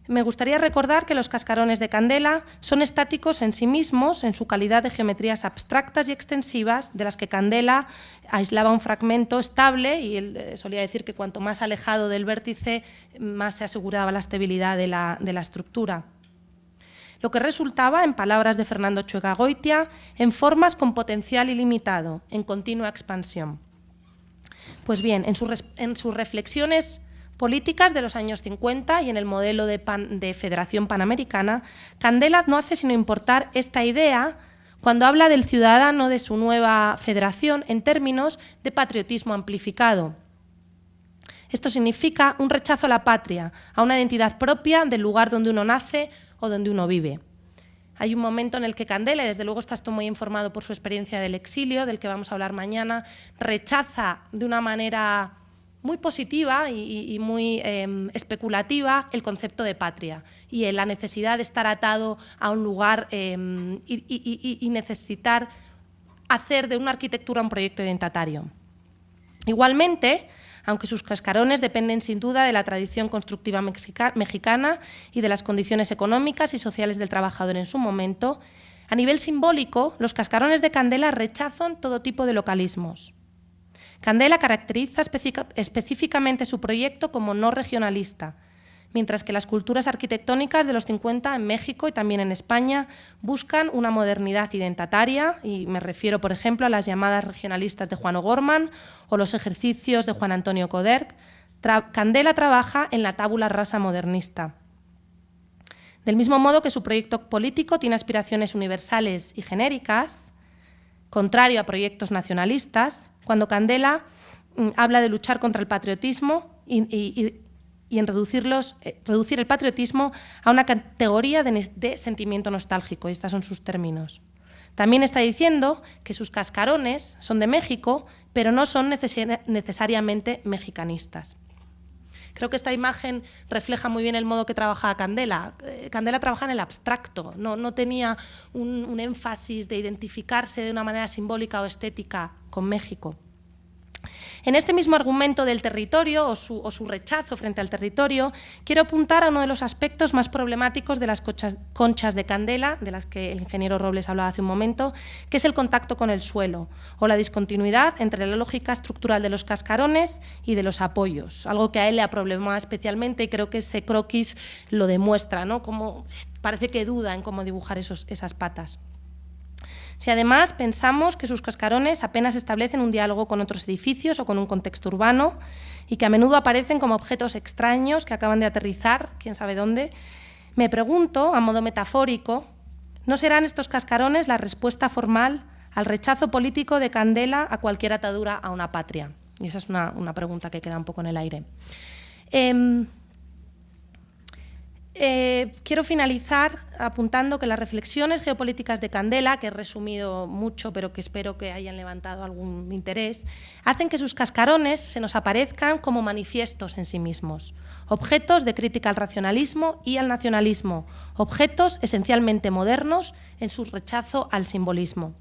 me gustaría recordar que los cascarones de Candela son estáticos en sí mismos, en su calidad de geometrías abstractas y extensivas, de las que Candela aislaba un fragmento estable, y él solía decir que cuanto más alejado del vértice, más se aseguraba la estabilidad de la estructura. Lo que resultaba, en palabras de Fernando Chuegagoitia, en formas con potencial ilimitado, en continua expansión. Pues bien, en sus reflexiones políticas de los años 50 y en el modelo de Federación Panamericana, Candela no hace sino importar esta idea cuando habla del ciudadano de su nueva federación en términos de patriotismo amplificado. Esto significa un rechazo a la patria, a una identidad propia del lugar donde uno nace o donde uno vive. Hay un momento en el que Candela, y desde luego estás tú muy informado por su experiencia del exilio, del que vamos a hablar mañana, rechaza de una manera muy positiva y muy especulativa el concepto de patria y la necesidad de estar atado a un lugar y necesitar hacer de una arquitectura un proyecto identitario. Igualmente, aunque sus cascarones dependen sin duda de la tradición constructiva mexicana y de las condiciones económicas y sociales del trabajador en su momento, a nivel simbólico, los cascarones de Candela rechazan todo tipo de localismos. Candela caracteriza específicamente su proyecto como no regionalista, mientras que las culturas arquitectónicas de los 50 en México y también en España buscan una modernidad identitaria, y me refiero, por ejemplo, a las llamadas regionalistas de Juan O'Gorman o los ejercicios de Juan Antonio Coderch. Candela trabaja en la tabula rasa modernista. Del mismo modo que su proyecto político tiene aspiraciones universales y genéricas, contrario a proyectos nacionalistas, cuando Candela habla de luchar contra el patriotismo y en reducir el patriotismo a una categoría de sentimiento nostálgico, y estos son sus términos. También está diciendo que sus cascarones son de México, pero no son necesariamente mexicanistas. Creo que esta imagen refleja muy bien el modo que trabajaba Candela. Candela trabajaba en el abstracto, no tenía un énfasis de identificarse de una manera simbólica o estética con México. En este mismo argumento del territorio o su rechazo frente al territorio, quiero apuntar a uno de los aspectos más problemáticos de las conchas de Candela, de las que el ingeniero Robles hablaba hace un momento, que es el contacto con el suelo o la discontinuidad entre la lógica estructural de los cascarones y de los apoyos, algo que a él le ha problemado especialmente, y creo que ese croquis lo demuestra, ¿no? Como parece que duda en cómo dibujar esas patas. Si además pensamos que sus cascarones apenas establecen un diálogo con otros edificios o con un contexto urbano y que a menudo aparecen como objetos extraños que acaban de aterrizar, quién sabe dónde, me pregunto, a modo metafórico, ¿no serán estos cascarones la respuesta formal al rechazo político de Candela a cualquier atadura a una patria? Y esa es una pregunta que queda un poco en el aire. Quiero finalizar apuntando que las reflexiones geopolíticas de Candela, que he resumido mucho, pero que espero que hayan levantado algún interés, hacen que sus cascarones se nos aparezcan como manifiestos en sí mismos, objetos de crítica al racionalismo y al nacionalismo, objetos esencialmente modernos en su rechazo al simbolismo.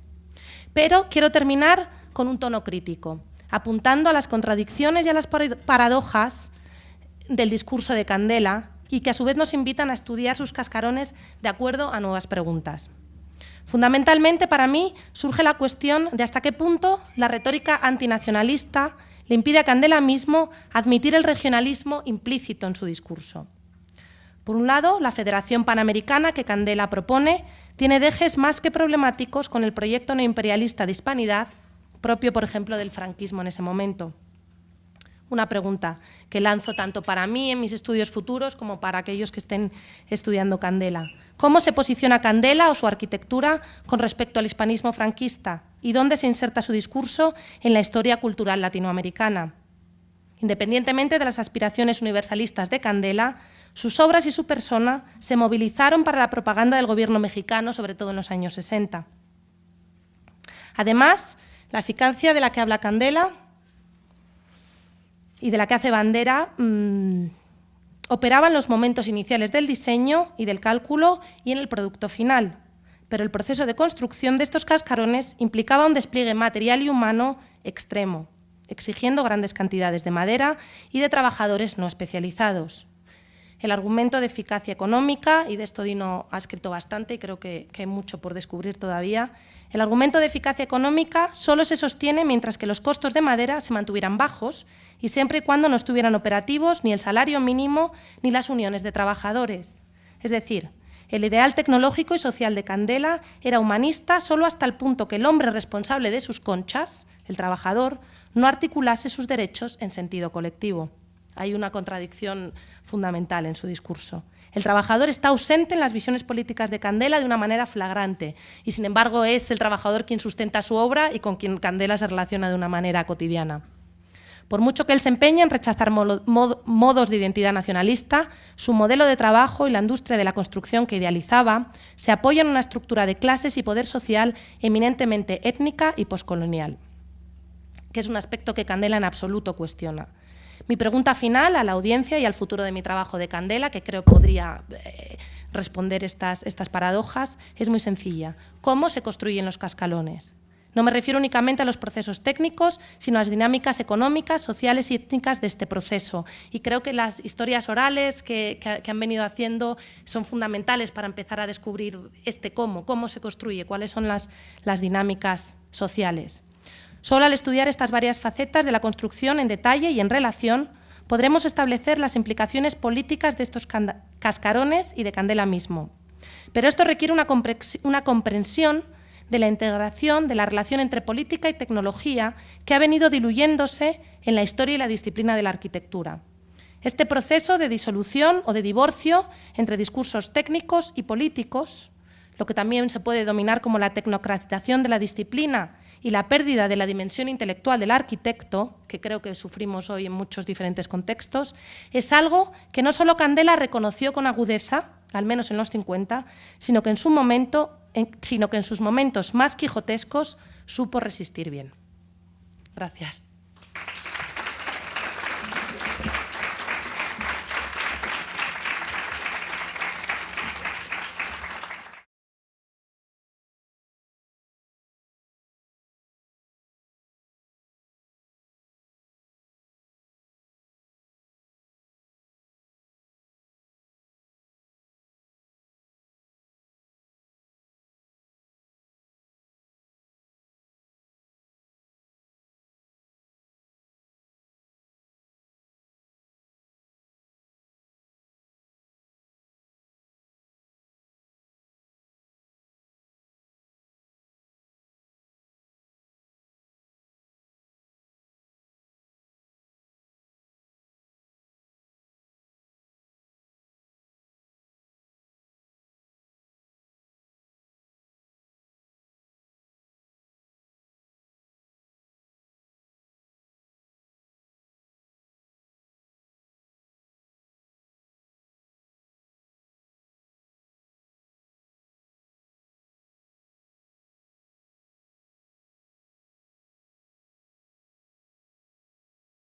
Pero quiero terminar con un tono crítico, apuntando a las contradicciones y a las paradojas del discurso de Candela, y que a su vez nos invitan a estudiar sus cascarones de acuerdo a nuevas preguntas. Fundamentalmente, para mí, surge la cuestión de hasta qué punto la retórica antinacionalista le impide a Candela mismo admitir el regionalismo implícito en su discurso. Por un lado, la Federación Panamericana que Candela propone tiene dejes más que problemáticos con el proyecto neoimperialista de hispanidad, propio, por ejemplo, del franquismo en ese momento. Una pregunta que lanzo tanto para mí en mis estudios futuros como para aquellos que estén estudiando Candela. ¿Cómo se posiciona Candela o su arquitectura con respecto al hispanismo franquista? ¿Y dónde se inserta su discurso en la historia cultural latinoamericana? Independientemente de las aspiraciones universalistas de Candela, sus obras y su persona se movilizaron para la propaganda del gobierno mexicano, sobre todo en los años 60. Además, la eficacia de la que habla Candela y de la que hace bandera, operaba en los momentos iniciales del diseño y del cálculo y en el producto final. Pero el proceso de construcción de estos cascarones implicaba un despliegue material y humano extremo, exigiendo grandes cantidades de madera y de trabajadores no especializados. El argumento de eficacia económica, y de esto Dino ha escrito bastante y creo que hay mucho por descubrir todavía, el argumento de eficacia económica solo se sostiene mientras que los costos de madera se mantuvieran bajos y siempre y cuando no estuvieran operativos ni el salario mínimo ni las uniones de trabajadores. Es decir, el ideal tecnológico y social de Candela era humanista solo hasta el punto que el hombre responsable de sus conchas, el trabajador, no articulase sus derechos en sentido colectivo. Hay una contradicción fundamental en su discurso. El trabajador está ausente en las visiones políticas de Candela de una manera flagrante y, sin embargo, es el trabajador quien sustenta su obra y con quien Candela se relaciona de una manera cotidiana. Por mucho que él se empeñe en rechazar modos de identidad nacionalista, su modelo de trabajo y la industria de la construcción que idealizaba se apoya en una estructura de clases y poder social eminentemente étnica y poscolonial, que es un aspecto que Candela en absoluto cuestiona. Mi pregunta final a la audiencia y al futuro de mi trabajo de Candela, que creo podría responder estas paradojas, es muy sencilla. ¿Cómo se construyen los cascarones? No me refiero únicamente a los procesos técnicos, sino a las dinámicas económicas, sociales y étnicas de este proceso. Y creo que las historias orales que han venido haciendo son fundamentales para empezar a descubrir cómo se construye, cuáles son las dinámicas sociales. Solo al estudiar estas varias facetas de la construcción en detalle y en relación, podremos establecer las implicaciones políticas de estos cascarones y de Candela mismo. Pero esto requiere una comprensión de la integración de la relación entre política y tecnología que ha venido diluyéndose en la historia y la disciplina de la arquitectura. Este proceso de disolución o de divorcio entre discursos técnicos y políticos, lo que también se puede denominar como la tecnocratización de la disciplina y la pérdida de la dimensión intelectual del arquitecto, que creo que sufrimos hoy en muchos diferentes contextos, es algo que no solo Candela reconoció con agudeza, al menos en los 50, sino que en sus momentos más quijotescos supo resistir bien. Gracias.